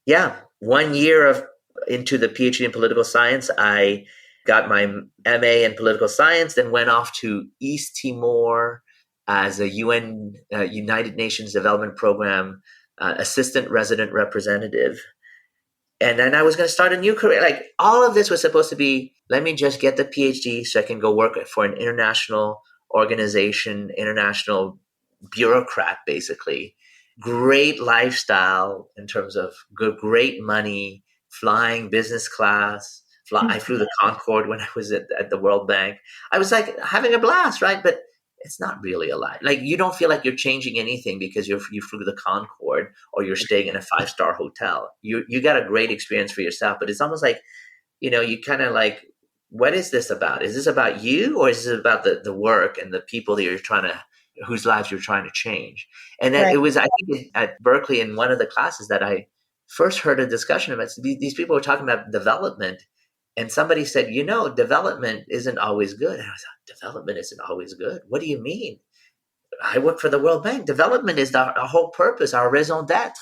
Yeah. 1 year into the PhD in political science, I got my MA in political science, then went off to East Timor as a UN, United Nations Development Program assistant resident representative. And then I was going to start a new career. Like all of this was supposed to be, let me just get the PhD so I can go work for an international organization, international bureaucrat, basically. Great lifestyle in terms of great money, flying business class. I flew the Concorde when I was at the World Bank. I was like having a blast, right? But it's not really a lie. Like you don't feel like you're changing anything because you flew the Concorde or you're staying in a 5-star hotel. You got a great experience for yourself, but it's almost like, you kind of like, what is this about? Is this about you, or is this about the work and the people that whose lives you're trying to change? And then Right. it was, I think, at Berkeley in one of the classes that I first heard a discussion about. These people were talking about development, and somebody said, development isn't always good. And I was like, development isn't always good. What do you mean? I work for the World Bank. Development is our whole purpose, our raison d'etre.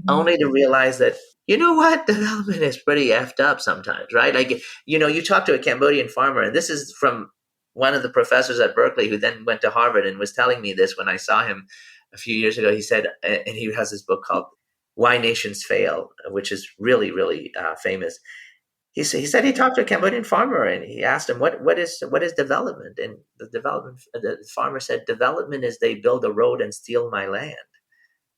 Only to realize that, you know what, development is pretty effed up sometimes, right? Like, you talk to a Cambodian farmer, and this is from one of the professors at Berkeley who then went to Harvard and was telling me this when I saw him a few years ago. He said, and he has this book called Why Nations Fail, which is really, really famous. He said he talked to a Cambodian farmer and he asked him, what is development? And the farmer said, development is they build a road and steal my land.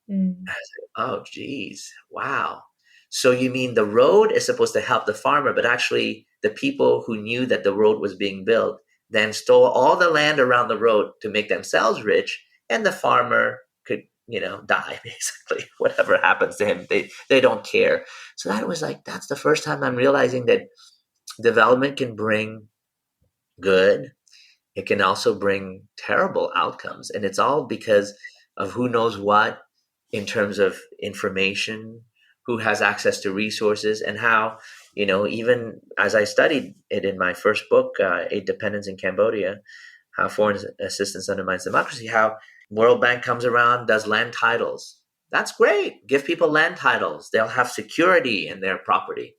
I was like, oh, geez, wow. So you mean the road is supposed to help the farmer, but actually the people who knew that the road was being built then stole all the land around the road to make themselves rich, and the farmer could, die basically. Whatever happens to him, they don't care. So that's the first time I'm realizing that development can bring good. It can also bring terrible outcomes, and it's all because of who knows what in terms of information, who has access to resources, and how, even as I studied it in my first book, Aid Dependence in Cambodia, how foreign assistance undermines democracy, how World Bank comes around, does land titles. That's great. Give people land titles. They'll have security in their property.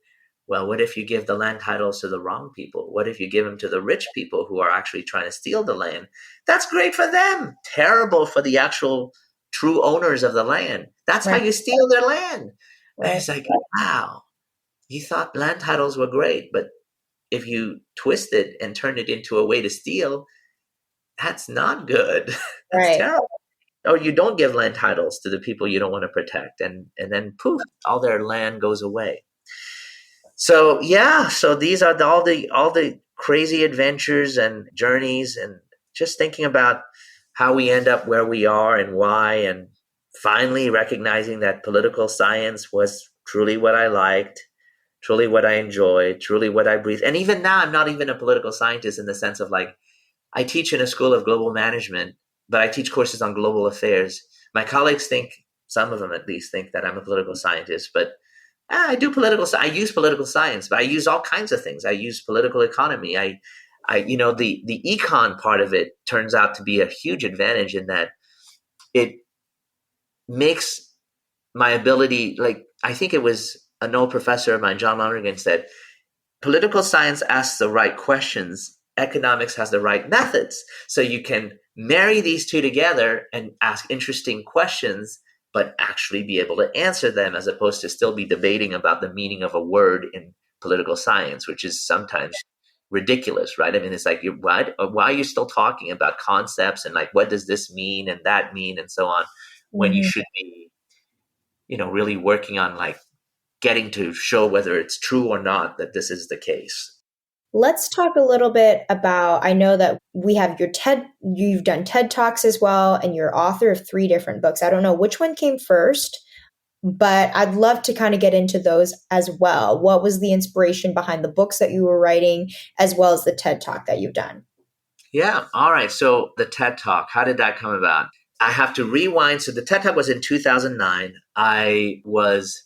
Well, what if you give the land titles to the wrong people? What if you give them to the rich people who are actually trying to steal the land? That's great for them. Terrible for the actual true owners of the land. That's how you steal their land. Right. And it's like, wow, you thought land titles were great, but if you twist it and turn it into a way to steal, that's not good. That's terrible. Or you don't give land titles to the people you don't want to protect, and then poof, all their land goes away. So these are all the crazy adventures and journeys, and just thinking about how we end up where we are and why, and finally recognizing that political science was truly what I liked, truly what I enjoyed, truly what I breathe. And even now, I'm not even a political scientist in the sense of like, I teach in a school of global management, but I teach courses on global affairs. My colleagues think, some of them at least, think that I'm a political scientist, but I use political science, but I use all kinds of things. I use political economy. The econ part of it turns out to be a huge advantage in that it makes my ability, like, I think it was an old professor of mine, John Lonergan, said, political science asks the right questions. Economics has the right methods. So you can marry these two together and ask interesting questions, but actually be able to answer them, as opposed to still be debating about the meaning of a word in political science, which is sometimes ridiculous, right? I mean, it's like, why are you still talking about concepts and like, what does this mean and that mean and so on, when you should be, really working on like getting to show whether it's true or not that this is the case. Let's talk a little bit about, I know that you've done TED Talks as well, and you're author of 3 different books. I don't know which one came first, but I'd love to kind of get into those as well. What was the inspiration behind the books that you were writing, as well as the TED Talk that you've done? Yeah. All right. So the TED Talk, how did that come about? I have to rewind. So the TED Talk was in 2009. I was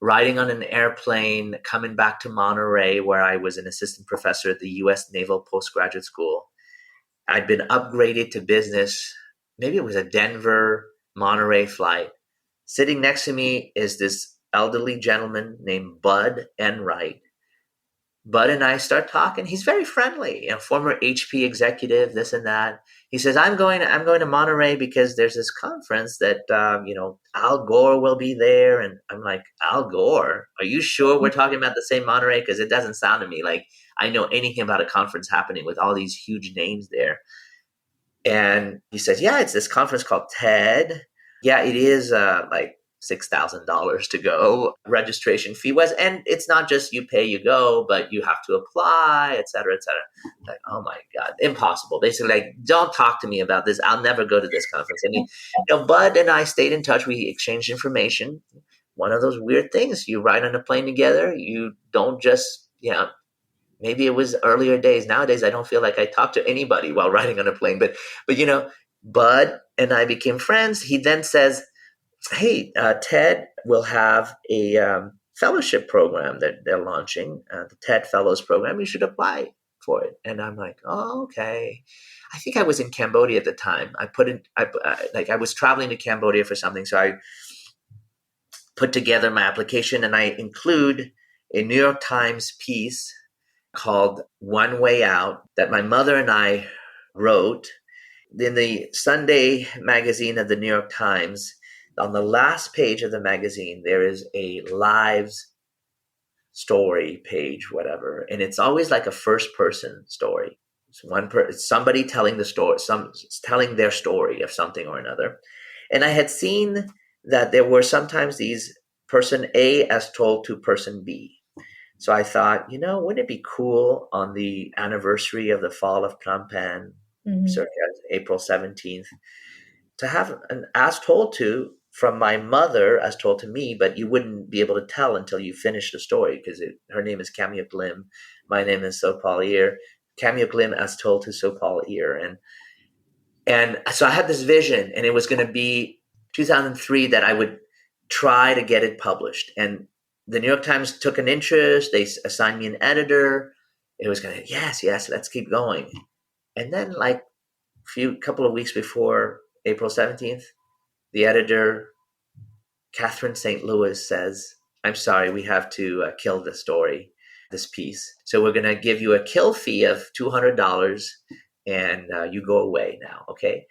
riding on an airplane coming back to Monterey, where I was an assistant professor at the U.S. Naval Postgraduate School. I'd been upgraded to business. Maybe it was a Denver, Monterey flight. Sitting next to me is this elderly gentleman named Bud Enright. Bud and I start talking. He's very friendly, former HP executive, this and that. He says, I'm going to Monterey because there's this conference that, Al Gore will be there. And I'm like, Al Gore? Are you sure we're talking about the same Monterey? Because it doesn't sound to me like I know anything about a conference happening with all these huge names there. And he says, yeah, it's this conference called TED. Yeah, it is like $6,000 to go. Registration fee was, and it's not just you pay, you go, but you have to apply, et cetera, et cetera. Like, oh my God, impossible. Basically, like, don't talk to me about this. I'll never go to this conference. I mean, Bud and I stayed in touch. We exchanged information. One of those weird things, you ride on a plane together. You don't just, maybe it was earlier days. Nowadays, I don't feel like I talk to anybody while riding on a plane. But Bud and I became friends. He then says, hey, TED will have a fellowship program that they're launching, the TED Fellows Program. You should apply for it. And I'm like, oh, okay. I think I was in Cambodia at the time. I was traveling to Cambodia for something. So I put together my application, and I include a New York Times piece called One Way Out that my mother and I wrote. In the Sunday magazine of the New York Times, on the last page of the magazine, there is a lives story page, whatever. And it's always like a first person story. It's somebody telling the story, telling their story of something or another. And I had seen that there were sometimes these person A as told to person B. So I thought, wouldn't it be cool on the anniversary of the fall of Phnom Penh, circa April 17th, to have an as told to from my mother as told to me, but you wouldn't be able to tell until you finish the story because her name is Kamyuk Lim. My name is Sophal Ear. Kamyuk Lim as told to Sophal Ear. And so I had this vision, and it was going to be 2003 that I would try to get it published. And the New York Times took an interest. They assigned me an editor. It was going to, yes, let's keep going. And then like couple of weeks before April 17th, the editor, Catherine St. Louis, says, I'm sorry, we have to kill this story, this piece. So we're going to give you a kill fee of $200 and you go away now. Okay.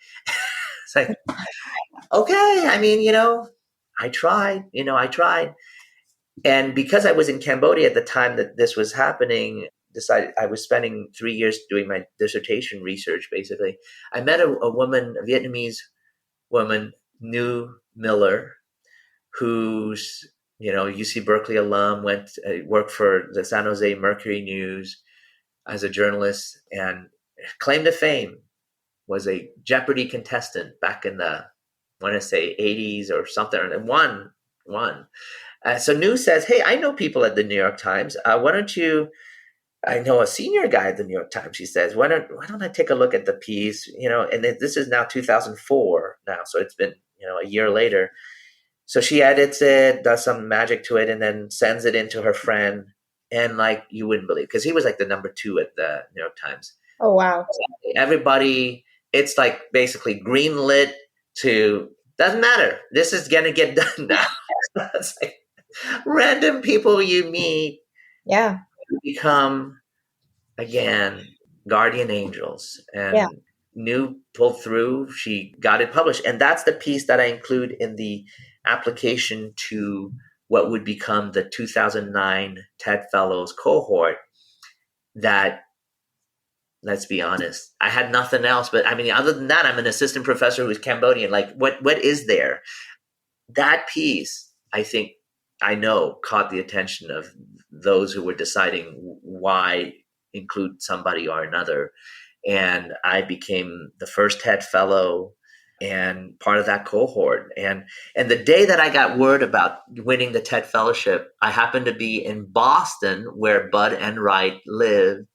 It's like, okay. I mean, I tried. And because I was in Cambodia at the time that this was happening, decided I was spending 3 years doing my dissertation research, basically. I met a woman, a Vietnamese woman, New Miller, who's, UC Berkeley alum, worked for the San Jose Mercury News as a journalist, and claim to fame was a Jeopardy contestant back in the, I want to say 80s or something, and won. So New says, hey, I know people at the New York Times. Why don't you, I know a senior guy at the New York Times. He says, why don't I take a look at the piece? And this is now 2004 now. So it's been, a year later. So she edits it, does some magic to it, and then sends it in to her friend. And like, you wouldn't believe, because he was like the number 2 at the New York Times. Oh, wow. Everybody, it's like basically greenlit to, doesn't matter. This is going to get done now. It's like random people you meet. Yeah. Become, again, guardian angels. And New pulled through. She got it published. And that's the piece that I include in the application to what would become the 2009 TED Fellows cohort that, let's be honest, I had nothing else. But I mean, other than that, I'm an assistant professor who's Cambodian. Like, what is there? That piece, I think, I know, caught the attention of those who were deciding why include somebody or another. And I became the first TED Fellow and part of that cohort. And the day that I got word about winning the TED Fellowship, I happened to be in Boston, where Bud and Wright live,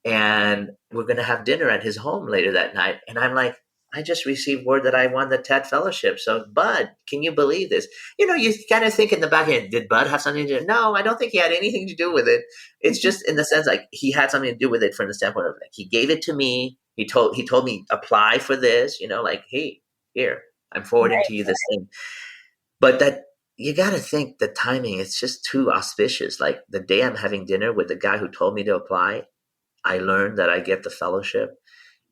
and we're going to have dinner at his home later that night. And I'm like, I just received word that I won the TED Fellowship. So, Bud, can you believe this? You kind of think in the back end, did Bud have something to do? No, I don't think he had anything to do with it. It's just in the sense like he had something to do with it from the standpoint of like, he gave it to me. He told me apply for this, like, hey, here, I'm forwarding to you this thing. But that you got to think the timing, it's just too auspicious. Like the day I'm having dinner with the guy who told me to apply, I learned that I get the fellowship.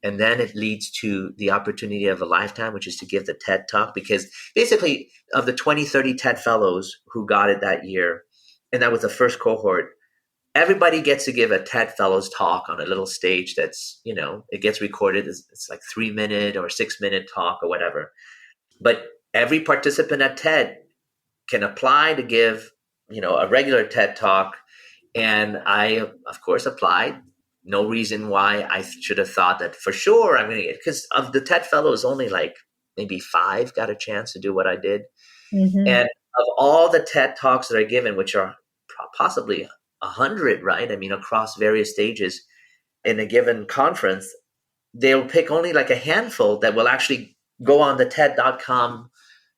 And then it leads to the opportunity of a lifetime, which is to give the TED Talk. Because basically, of the 2030 TED Fellows who got it that year, and that was the first cohort, everybody gets to give a TED Fellows talk on a little stage that's, it gets recorded. It's like 3-minute or 6-minute talk or whatever. But every participant at TED can apply to give, a regular TED Talk. And I, of course, applied. No reason why I should have thought that for sure I'm going to get, because of the TED Fellows, only like maybe 5 got a chance to do what I did. Mm-hmm. And of all the TED Talks that are given, which are possibly 100, right? I mean, across various stages in a given conference, they'll pick only like a handful that will actually go on the TED.com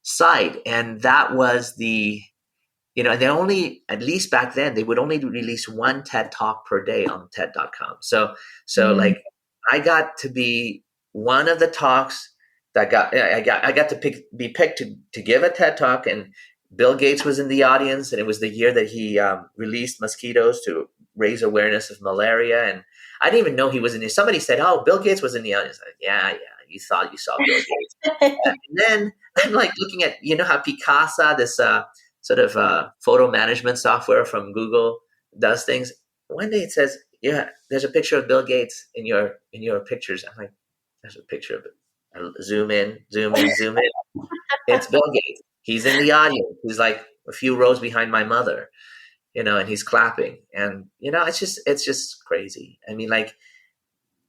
site. And that was they only, at least back then, they would only release one TED Talk per day on TED.com. So like I got to be one of the talks that I got to be picked to give a TED Talk, and Bill Gates was in the audience, and it was the year that he released mosquitoes to raise awareness of malaria. And I didn't even know he was in there. Somebody said, "Oh, Bill Gates was in the audience." Like, yeah, you thought you saw Bill Gates. And then I'm like looking at, how Picasa, this sort of photo management software from Google, does things. One day it says, "Yeah, there's a picture of Bill Gates in your pictures." I'm like, "There's a picture of it." I zoom in, zoom in, zoom in. It's Bill Gates. He's in the audience. He's like a few rows behind my mother, and he's clapping. And it's just crazy. I mean, like,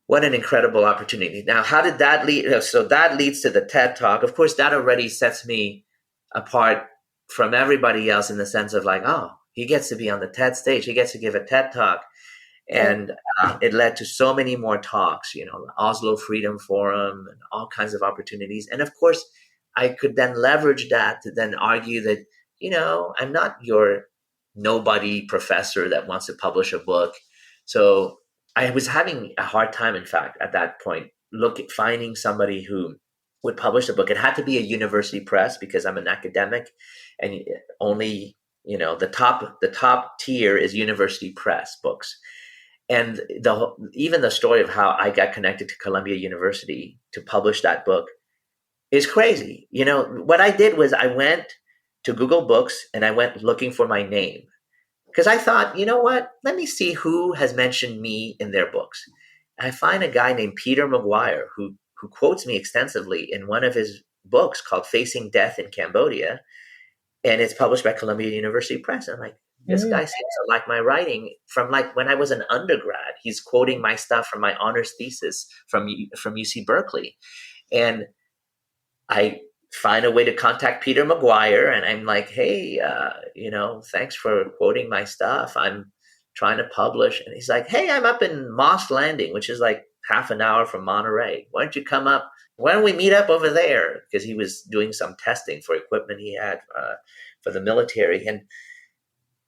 what an incredible opportunity. Now, how did that lead? So that leads to the TED Talk. Of course, that already sets me apart from everybody else in the sense of like, oh, he gets to be on the TED stage. He gets to give a TED Talk. And it led to so many more talks, the Oslo Freedom Forum and all kinds of opportunities. And of course, I could then leverage that to then argue that, I'm not your nobody professor that wants to publish a book. So I was having a hard time, in fact, at that point, finding somebody who would publish a book. It had to be a university press because I'm an academic, and only, the top tier is university press books. And even the story of how I got connected to Columbia University to publish that book is crazy. What I did was I went to Google Books and I went looking for my name, because I thought, you know what? Let me see who has mentioned me in their books. And I find a guy named Peter McGuire who quotes me extensively in one of his books called Facing Death in Cambodia. And it's published by Columbia University Press. I'm like, this guy seems to like my writing from like when I was an undergrad. He's quoting my stuff from my honors thesis from UC Berkeley. And I find a way to contact Peter McGuire, and I'm like, hey, thanks for quoting my stuff. I'm trying to publish. And he's like, hey, I'm up in Moss Landing, which is like half an hour from Monterey. Why don't you come up? Why don't we meet up over there? Because he was doing some testing for equipment he had for the military. And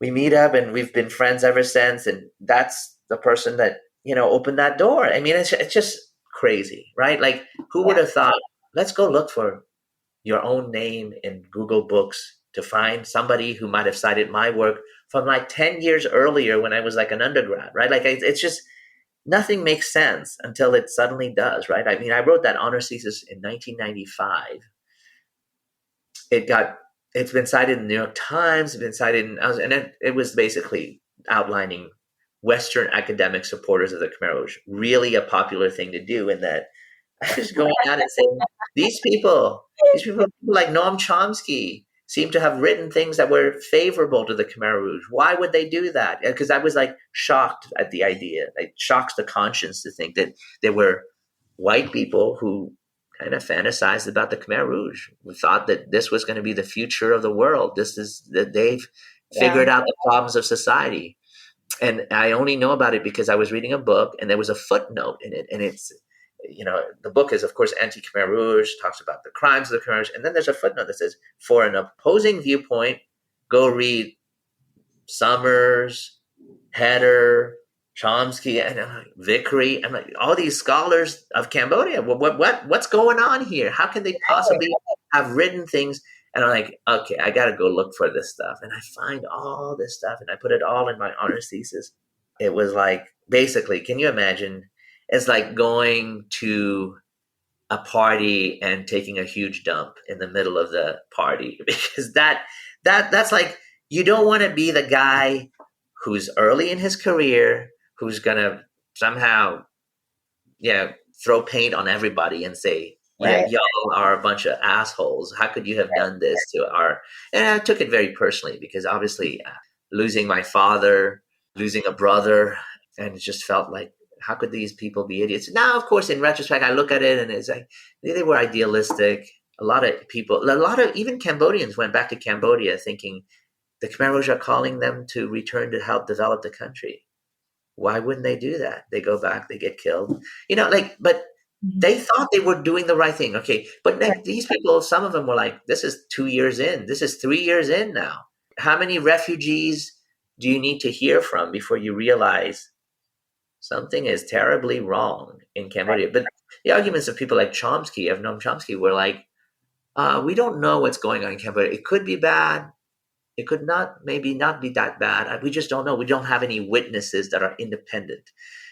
we meet up, and we've been friends ever since. And that's the person that, opened that door. I mean, it's just crazy, right? Like, who would have thought, let's go look for your own name in Google Books to find somebody who might have cited my work from like 10 years earlier when I was like an undergrad, right? Like, it's just, nothing makes sense until it suddenly does, right? I mean, I wrote that honors thesis in 1995. It's been cited in the New York Times. It's been cited it was basically outlining Western academic supporters of the Khmer Rouge, really a popular thing to do. In that I was going out and saying, these people like Noam Chomsky seem to have written things that were favorable to the Khmer Rouge. Why would they do that? Because I was like shocked at the idea. It shocks the conscience to think that there were white people who kind of fantasized about the Khmer Rouge. We thought that this was going to be the future of the world. This is that they've figured out the problems of society. And I only know about it because I was reading a book and there was a footnote in it. And it's, the book is, of course, anti-Khmer Rouge, talks about the crimes of the Khmer Rouge. And then there's a footnote that says, for an opposing viewpoint, go read Summers, Heder, Chomsky, and Vickery, and like all these scholars of Cambodia. What's going on here? How can they possibly have written things? And I'm like, okay, I got to go look for this stuff. And I find all this stuff and I put it all in my honors thesis. It was like, basically, can you imagine? It's like going to a party and taking a huge dump in the middle of the party because that's like, you don't want to be the guy who's early in his career, who's going to somehow, yeah, throw paint on everybody and say, yeah, Right. y'all are a bunch of assholes. How could you have done this to our? And I took it very personally because obviously losing my father, losing a brother, and it just felt like, how could these people be idiots? Now, of course, in retrospect, I look at it and it's like they were idealistic. A lot of people, a lot of even Cambodians went back to Cambodia thinking the Khmer Rouge are calling them to return to help develop the country. Why wouldn't they do that? They go back, they get killed. But they thought they were doing the right thing. Okay. But Right. these people, some of them were like, this is 2 years in. This is 3 years in now. How many refugees do you need to hear from before you realize something is terribly wrong in Cambodia? But the arguments of people like Chomsky, of Noam Chomsky, were like, we don't know what's going on in Cambodia. It could be bad. It could maybe not be that bad. We just don't know. We don't have any witnesses that are independent.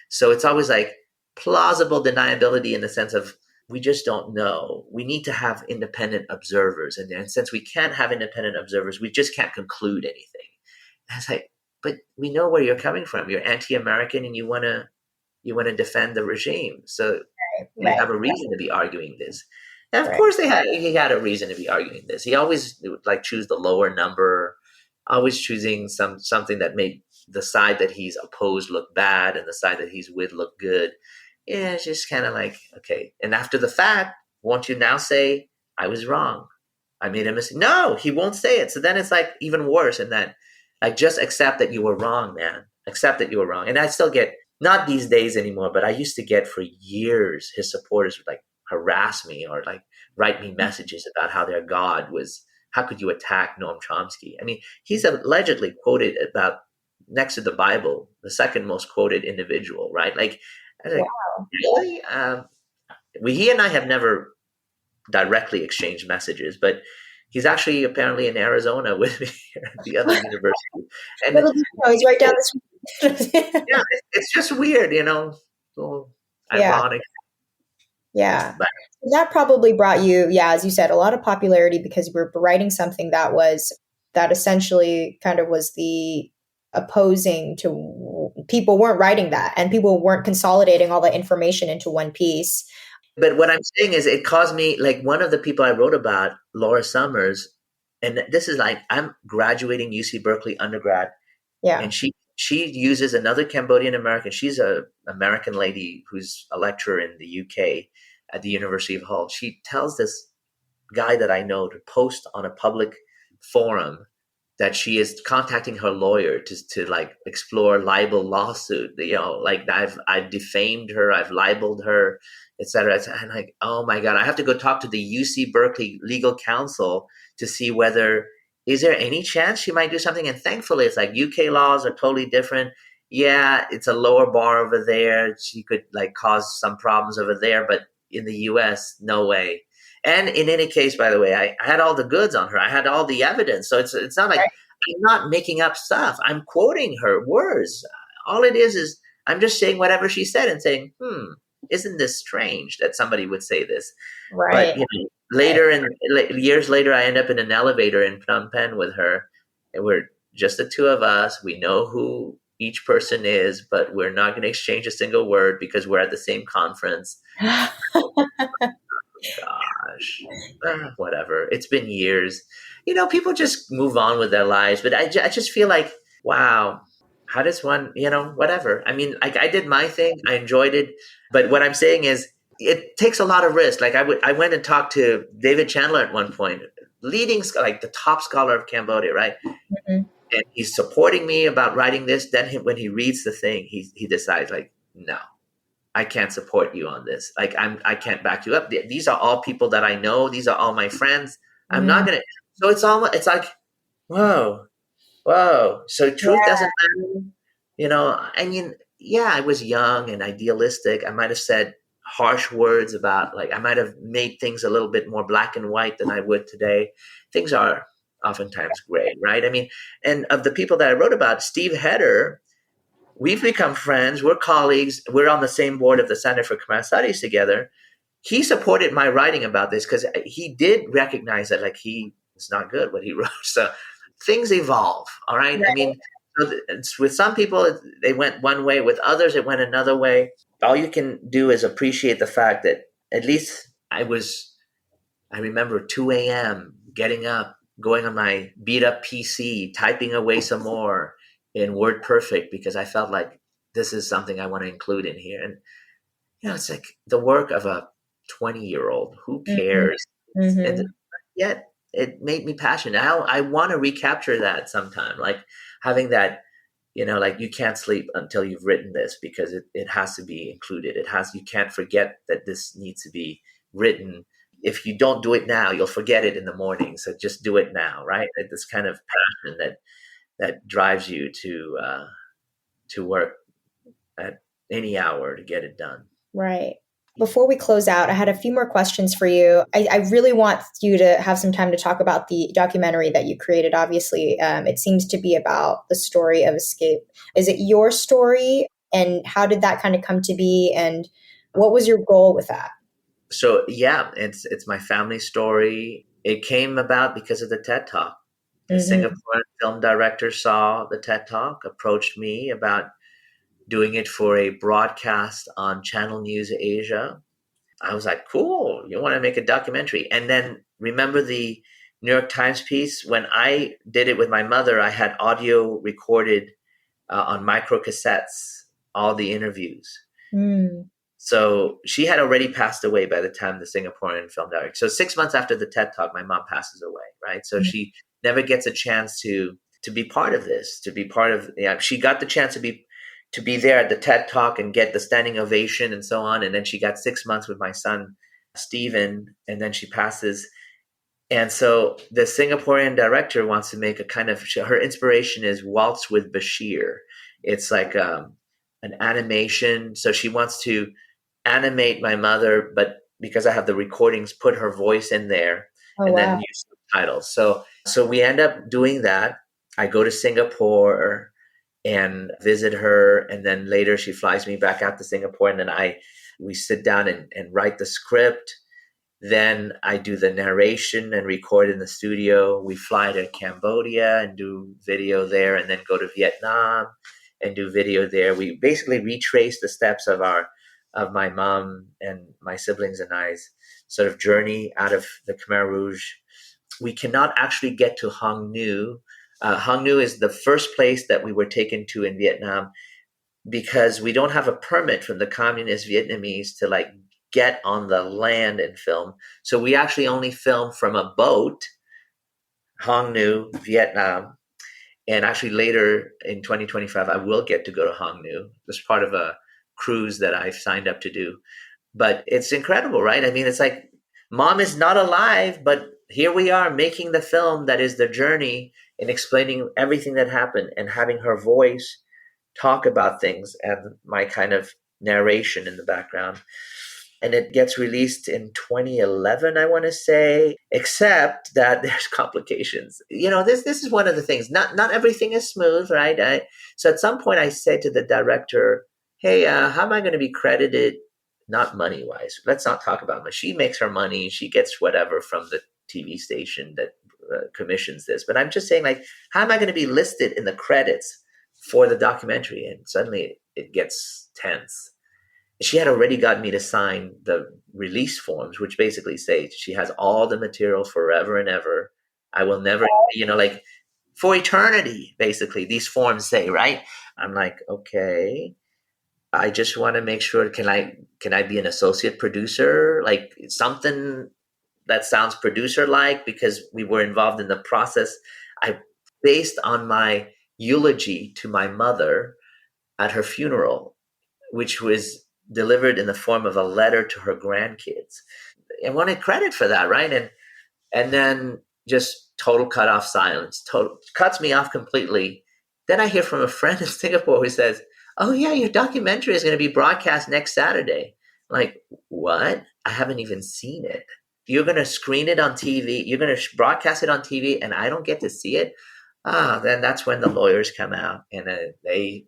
So it's always like plausible deniability in the sense of we just don't know. We need to have independent observers. And since we can't have independent observers, we just can't conclude anything. And it's like, but we know where you're coming from. You're anti-American and you want to defend the regime. So you Right. have a reason to be arguing this. And of Right. course, he had a reason to be arguing this. He always would like choose the lower number, always choosing something that made the side that he's opposed look bad and the side that he's with look good. Yeah, it's just kind of like, okay. And after the fact, won't you now say I was wrong? I made a mistake. No, he won't say it. So then it's like even worse. And then like just accept that you were wrong, man. Accept that you were wrong. And I still get, not these days anymore, but I used to get for years, his supporters would like harass me or like write me messages about how their God was, how could you attack Noam Chomsky? I mean, he's allegedly quoted about next to the Bible, the second most quoted individual, right? Like, I was like, Wow. really? He and I have never directly exchanged messages, but he's actually apparently in Arizona with me at the other university. And Little detail, he's right down the street. yeah, it's just weird, so Yeah. ironic. Yeah. But That probably brought you, yeah, as you said, a lot of popularity because we're writing something that essentially kind of was the opposing to, people weren't writing that and people weren't consolidating all the information into one piece. but what I'm saying is it caused me, like one of the people I wrote about, Laura Summers, and this is like I'm graduating UC Berkeley undergrad, Yeah. and she uses another Cambodian American. She's a American lady who's a lecturer in the UK at the University of Hull. She tells this guy that I know to post on a public forum that she is contacting her lawyer to like explore libel lawsuit. Like I've defamed her, I've libeled her, etc. And like, oh my God, I have to go talk to the UC Berkeley legal counsel to see whether is there any chance she might do something. And thankfully, it's like UK laws are totally different. Yeah, it's a lower bar over there. She could like cause some problems over there, but in the US, no way. And in any case, by the way, I had all the goods on her. I had all the evidence. So it's not like I'm not making up stuff. I'm quoting her words. All it is I'm just saying whatever she said and saying, isn't this strange that somebody would say this? But Right. years later, I end up in an elevator in Phnom Penh with her, and we're just the two of us. We know who each person is, but we're not going to exchange a single word because we're at the same conference. Gosh, whatever. It's been years. People just move on with their lives. But I just feel like, wow, how does one, whatever. I mean, I did my thing. I enjoyed it. But what I'm saying is it takes a lot of risk. Like I went and talked to David Chandler at one point, like the top scholar of Cambodia, right? Mhm. And he's supporting me about writing this. Then when he reads the thing, he decides like, no, I can't support you on this. Like I can't back you up. These are all people that I know. These are all my friends. I'm not gonna. So it's like, whoa, whoa. So truth doesn't matter, I mean, yeah, I was young and idealistic. I might have said harsh words about, like, I might have made things a little bit more black and white than I would today. Things are oftentimes gray, right? I mean, and of the people that I wrote about, Steve Heder, we've become friends. We're colleagues. We're on the same board of the Center for Khmer Studies together. He supported my writing about this because he did recognize that, like, he was not good what he wrote. So things evolve. All right. I mean, with some people, they went one way. With others, it went another way. All you can do is appreciate the fact that at least I remember 2 a.m. getting up, going on my beat up PC, typing away some more in WordPerfect because I felt like this is something I want to include in here. And, it's like the work of a 20-year-old. Who cares? Mm-hmm. And yet it made me passionate. I want to recapture that sometime, like having that, like, you can't sleep until you've written this because it has to be included. You can't forget that this needs to be written. If you don't do it now, you'll forget it in the morning. So just do it now, right? This kind of passion that drives you to work at any hour to get it done. Right. Before we close out, I had a few more questions for you. I really want you to have some time to talk about the documentary that you created. Obviously, it seems to be about the story of escape. Is it your story? And how did that kind of come to be? And what was your goal with that? So, yeah, it's my family story. It came about because of the TED Talk. The Singaporean film director saw the TED Talk, approached me about doing it for a broadcast on Channel News Asia. I was like, cool, you want to make a documentary? And then remember the New York Times piece? When I did it with my mother, I had audio recorded on micro cassettes, all the interviews. So she had already passed away by the time the Singaporean film director. So 6 months after the TED Talk, my mom passes away, right? So she never gets a chance to be part of this, to be part of. She got the chance to be there at the TED Talk and get the standing ovation and so on. And then she got 6 months with my son, Stephen, and then she passes. And so the Singaporean director wants to make a kind of, her inspiration is Waltz with Bashir. It's like an animation. So she wants to animate my mother, but because I have the recordings, put her voice in there then use subtitles. So we end up doing that. I go to Singapore and visit her, and then later she flies me back out to Singapore, and then we sit down and write the script. Then I do the narration and record in the studio. We fly to Cambodia and do video there, and then go to Vietnam and do video there. We basically retrace the steps of my mom and my siblings and I's sort of journey out of the Khmer Rouge. We cannot actually get to Hang Neu. Hang Neu is the first place that we were taken to in Vietnam because we don't have a permit from the communist Vietnamese to, like, get on the land and film. So we actually only film from a boat, Hang Neu, Vietnam. And actually later in 2025, I will get to go to Hang Neu. It's part of a cruise that I've signed up to do. But it's incredible, right? I mean, it's like mom is not alive, but here we are making the film that is the journey and explaining everything that happened and having her voice talk about things and my kind of narration in the background. And it gets released in 2011, I want to say, except that there's complications. This is one of the things. Not everything is smooth, right? So at some point I said to the director, hey, how am I going to be credited? Not money-wise. Let's not talk about money. She makes her money. She gets whatever from the TV station that commissions this. But I'm just saying, like, how am I going to be listed in the credits for the documentary? And suddenly it gets tense. She had already gotten me to sign the release forms, which basically say she has all the material forever and ever. I will never, like, for eternity, basically, these forms say, right? I'm like, okay, I just want to make sure, can I be an associate producer? Like, something that sounds producer-like, because we were involved in the process. Based on my eulogy to my mother at her funeral, which was delivered in the form of a letter to her grandkids. I wanted credit for that, right? And then just total cut off silence, cuts me off completely. Then I hear from a friend in Singapore who says, oh yeah, your documentary is going to be broadcast next Saturday. Like, what? I haven't even seen it. You're going to screen it on TV. You're going to broadcast it on TV, and I don't get to see it. Then that's when the lawyers come out, and I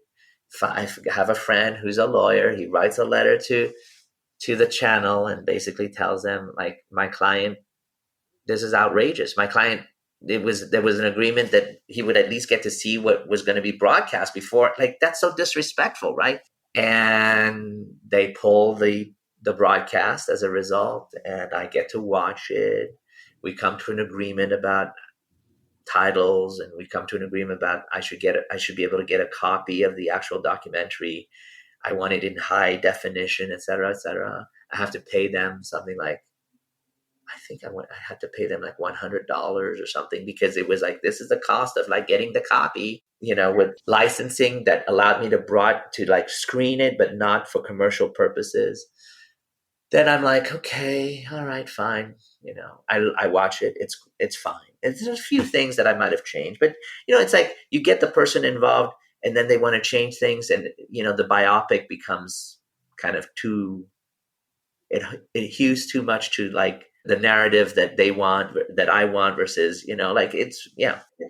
have a friend who's a lawyer. He writes a letter to the channel and basically tells them, like, my client, this is outrageous. My client, there was an agreement that he would at least get to see what was going to be broadcast before. Like, that's so disrespectful, right? And they pull the broadcast as a result, and I get to watch it. We come to an agreement about titles, and we come to an agreement about I should be able to get a copy of the actual documentary. I want it in high definition, et cetera, et cetera. I have to pay them something like, I had to pay them like $100 or something, because it was like, this is the cost of like getting the copy, with licensing that allowed me to like screen it, but not for commercial purposes. Then I'm like, okay, all right, fine. I watch it. It's fine. There's a few things that I might have changed, but it's like you get the person involved, and then they want to change things, and the biopic becomes kind of it hews too much to like the narrative that I want versus like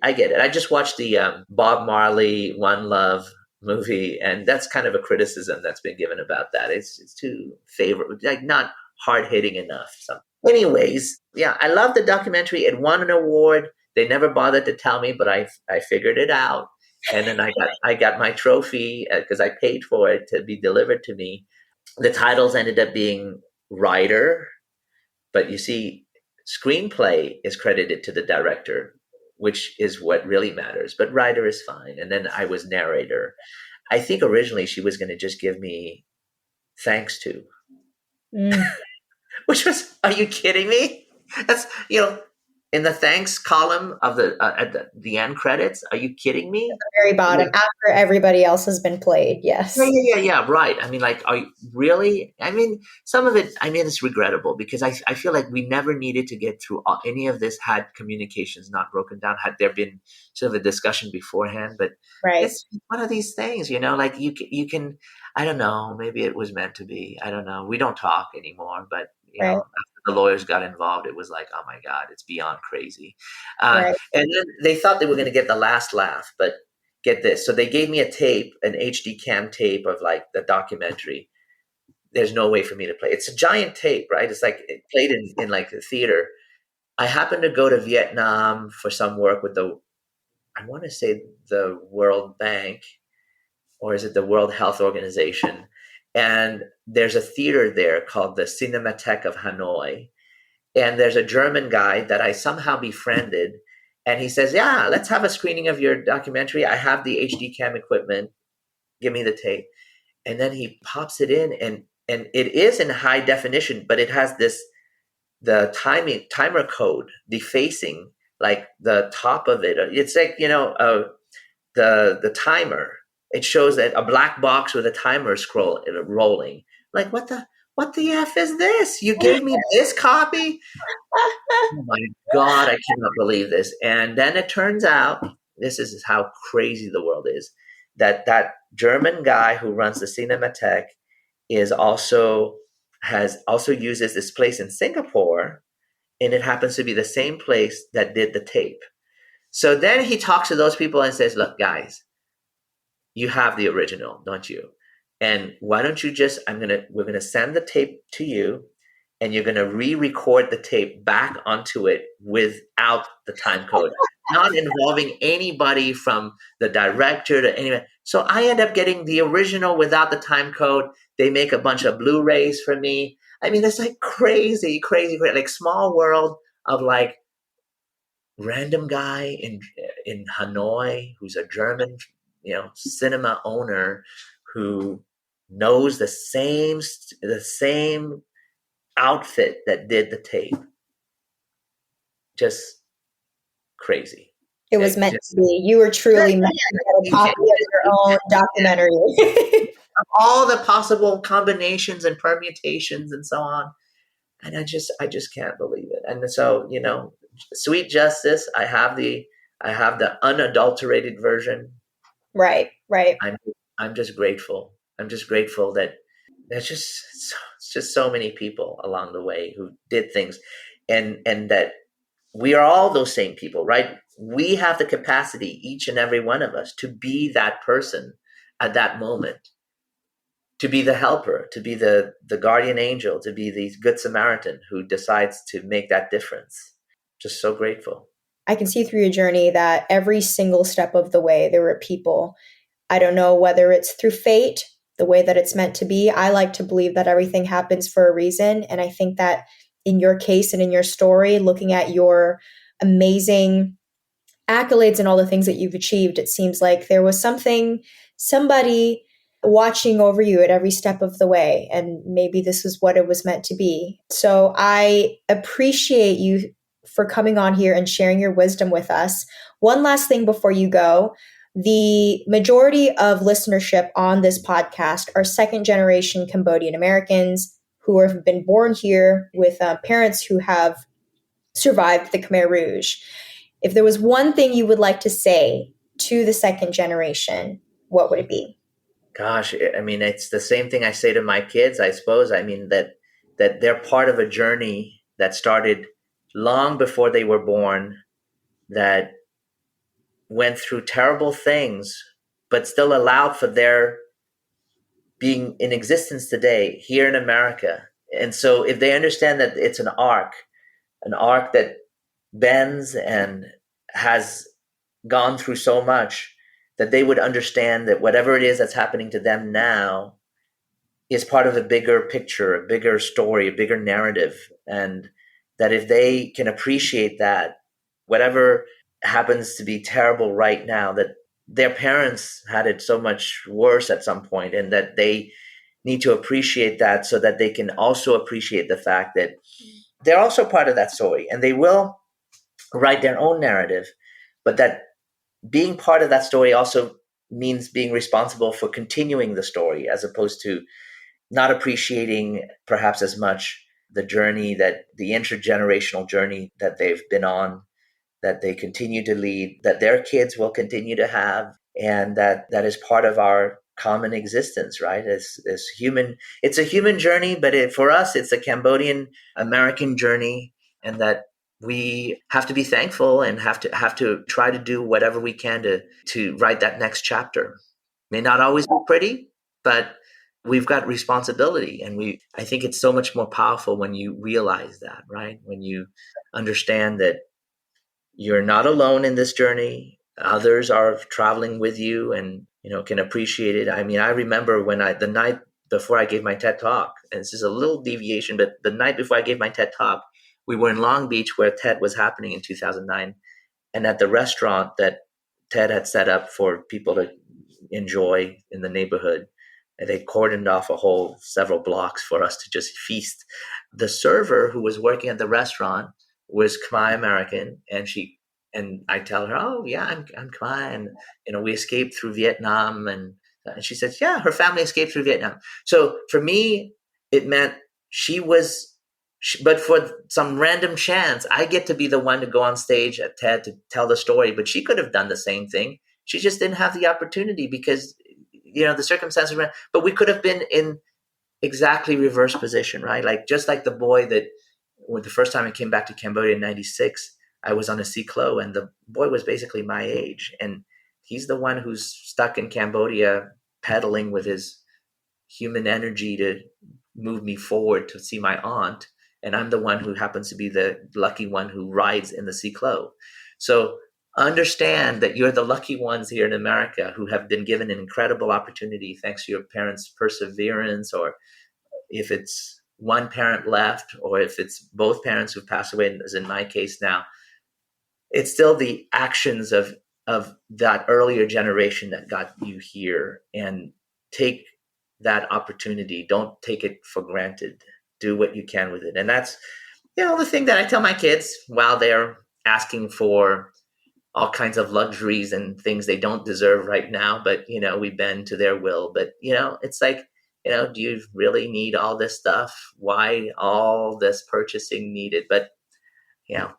I get it. I just watched the Bob Marley One Love movie, and that's kind of a criticism that's been given about that. It's too favorite, like not hard hitting enough. So anyways, yeah, I love the documentary. It won an award. They never bothered to tell me, but I figured it out, and then I got my trophy because I paid for it to be delivered to me. The titles ended up being writer, but you see, screenplay is credited to the director, which is what really matters, but writer is fine. And then I was narrator. I think originally she was going to just give me thanks to, which was, are you kidding me? That's, in the thanks column of at the end credits. Are you kidding me? At the very bottom, after everybody else has been played. Yes. Yeah. Right. I mean, like, are you really? I mean, some of it, it's regrettable, because I feel like we never needed to get through any of this had communications not broken down, had there been sort of a discussion beforehand. But right. It's one of these things, like you can, I don't know, maybe it was meant to be. I don't know. We don't talk anymore, but right. After the lawyers got involved, it was like, oh my God, it's beyond crazy. Right. And then they thought they were going to get the last laugh, but get this. So they gave me a tape, an HD cam tape of like the documentary. There's no way for me to play. It's a giant tape, right? It's like it played in like the theater. I happened to go to Vietnam for some work with I want to say the World Bank, or is it the World Health Organization? And there's a theater there called the Cinematheque of Hanoi. And there's a German guy that I somehow befriended. And he says, yeah, let's have a screening of your documentary. I have the HD cam equipment. Give me the tape. And then he pops it in, and it is in high definition, but it has the timer code defacing, like the top of it. It's like, the timer. It shows that a black box with a timer rolling. Like, what the F is this? You gave me this copy? Oh my God, I cannot believe this. And then it turns out, this is how crazy the world is, that German guy who runs the Cinematheque also uses this place in Singapore, and it happens to be the same place that did the tape. So then he talks to those people and says, look, guys, you have the original, don't you? And why don't you we're going to send the tape to you, and you're going to re-record the tape back onto it without the time code, not involving anybody from the director to anyone. So I end up getting the original without the time code. They make a bunch of Blu-rays for me. I mean, it's like crazy, like small world of like random guy in Hanoi who's a German, cinema owner who knows the same outfit that did the tape. Just crazy. It was meant to be. You were truly meant to get a copy of your own documentary. All the possible combinations and permutations and so on. And I just can't believe it. And so, sweet justice, I have the unadulterated version. Right. I'm just grateful. I'm just grateful that there's just just so many people along the way who did things, and that we are all those same people, right? We have the capacity, each and every one of us, to be that person at that moment, to be the helper, to be the guardian angel, to be the good Samaritan who decides to make that difference. Just so grateful. I can see through your journey that every single step of the way, there were people. I don't know whether it's through fate, the way that it's meant to be. I like to believe that everything happens for a reason. And I think that in your case and in your story, looking at your amazing accolades and all the things that you've achieved, it seems like there was somebody watching over you at every step of the way. And maybe this is what it was meant to be. So I appreciate you for coming on here and sharing your wisdom with us. One last thing before you go. The majority of listenership on this podcast are second generation Cambodian Americans who have been born here with parents who have survived the Khmer Rouge. If there was one thing you would like to say to the second generation, what would it be? Gosh, I mean, it's the same thing I say to my kids, I suppose. I mean, that they're part of a journey that started long before they were born, that went through terrible things, but still allowed for their being in existence today here in America. And so if they understand that it's an arc that bends and has gone through so much, that they would understand that whatever it is that's happening to them now is part of a bigger picture, a bigger story, a bigger narrative. And that if they can appreciate that, whatever happens to be terrible right now, that their parents had it so much worse at some point, and that they need to appreciate that so that they can also appreciate the fact that they're also part of that story, and they will write their own narrative, but that being part of that story also means being responsible for continuing the story, as opposed to not appreciating perhaps as much the journey, that the intergenerational journey that they've been on, that they continue to lead, that their kids will continue to have, and that is part of our common existence, right? As human, it's a human journey, but for us, it's a Cambodian American journey, and that we have to be thankful and have to try to do whatever we can to write that next chapter. May not always be pretty, but we've got responsibility, and I think it's so much more powerful when you realize that, right? When you understand that you're not alone in this journey. Others are traveling with you, and can appreciate it. I mean, I remember when the night before I gave my TED talk, and this is a little deviation, but the night before I gave my TED talk, we were in Long Beach where TED was happening in 2009, and at the restaurant that TED had set up for people to enjoy in the neighborhood, and they cordoned off several blocks for us to just feast. The server who was working at the restaurant was Khmer American, and I tell her, "Oh yeah, I'm Khmer, and we escaped through Vietnam," and she says, "Yeah, her family escaped through Vietnam." So for me, it meant but for some random chance, I get to be the one to go on stage at TED to tell the story. But she could have done the same thing. She just didn't have the opportunity because the circumstances. But we could have been in exactly reverse position, right? Like just like the boy that. When the first time I came back to Cambodia in '96, I was on a cyclo, and the boy was basically my age. And he's the one who's stuck in Cambodia, pedaling with his human energy to move me forward to see my aunt. And I'm the one who happens to be the lucky one who rides in the cyclo. So understand that you're the lucky ones here in America who have been given an incredible opportunity thanks to your parents' perseverance, or if it's one parent left, or if it's both parents who've passed away, as in my case now, it's still the actions of that earlier generation that got you here. And take that opportunity. Don't take it for granted. Do what you can with it. And that's, the thing that I tell my kids while they're asking for all kinds of luxuries and things they don't deserve right now, but we bend to their will. But it's like, do you really need all this stuff? Why all this purchasing needed? But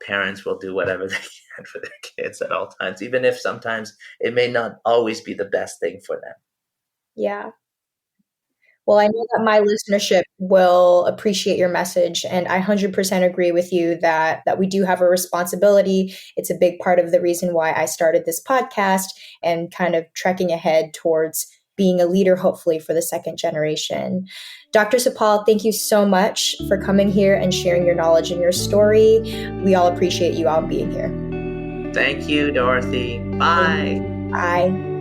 parents will do whatever they can for their kids at all times, even if sometimes it may not always be the best thing for them. Yeah. Well, I know that my listenership will appreciate your message, and I 100% agree with you that we do have a responsibility. It's a big part of the reason why I started this podcast and kind of trekking ahead towards being a leader, hopefully, for the second generation. Dr. Sophal, thank you so much for coming here and sharing your knowledge and your story. We all appreciate you all being here. Thank you, Dorothy. Bye. Bye.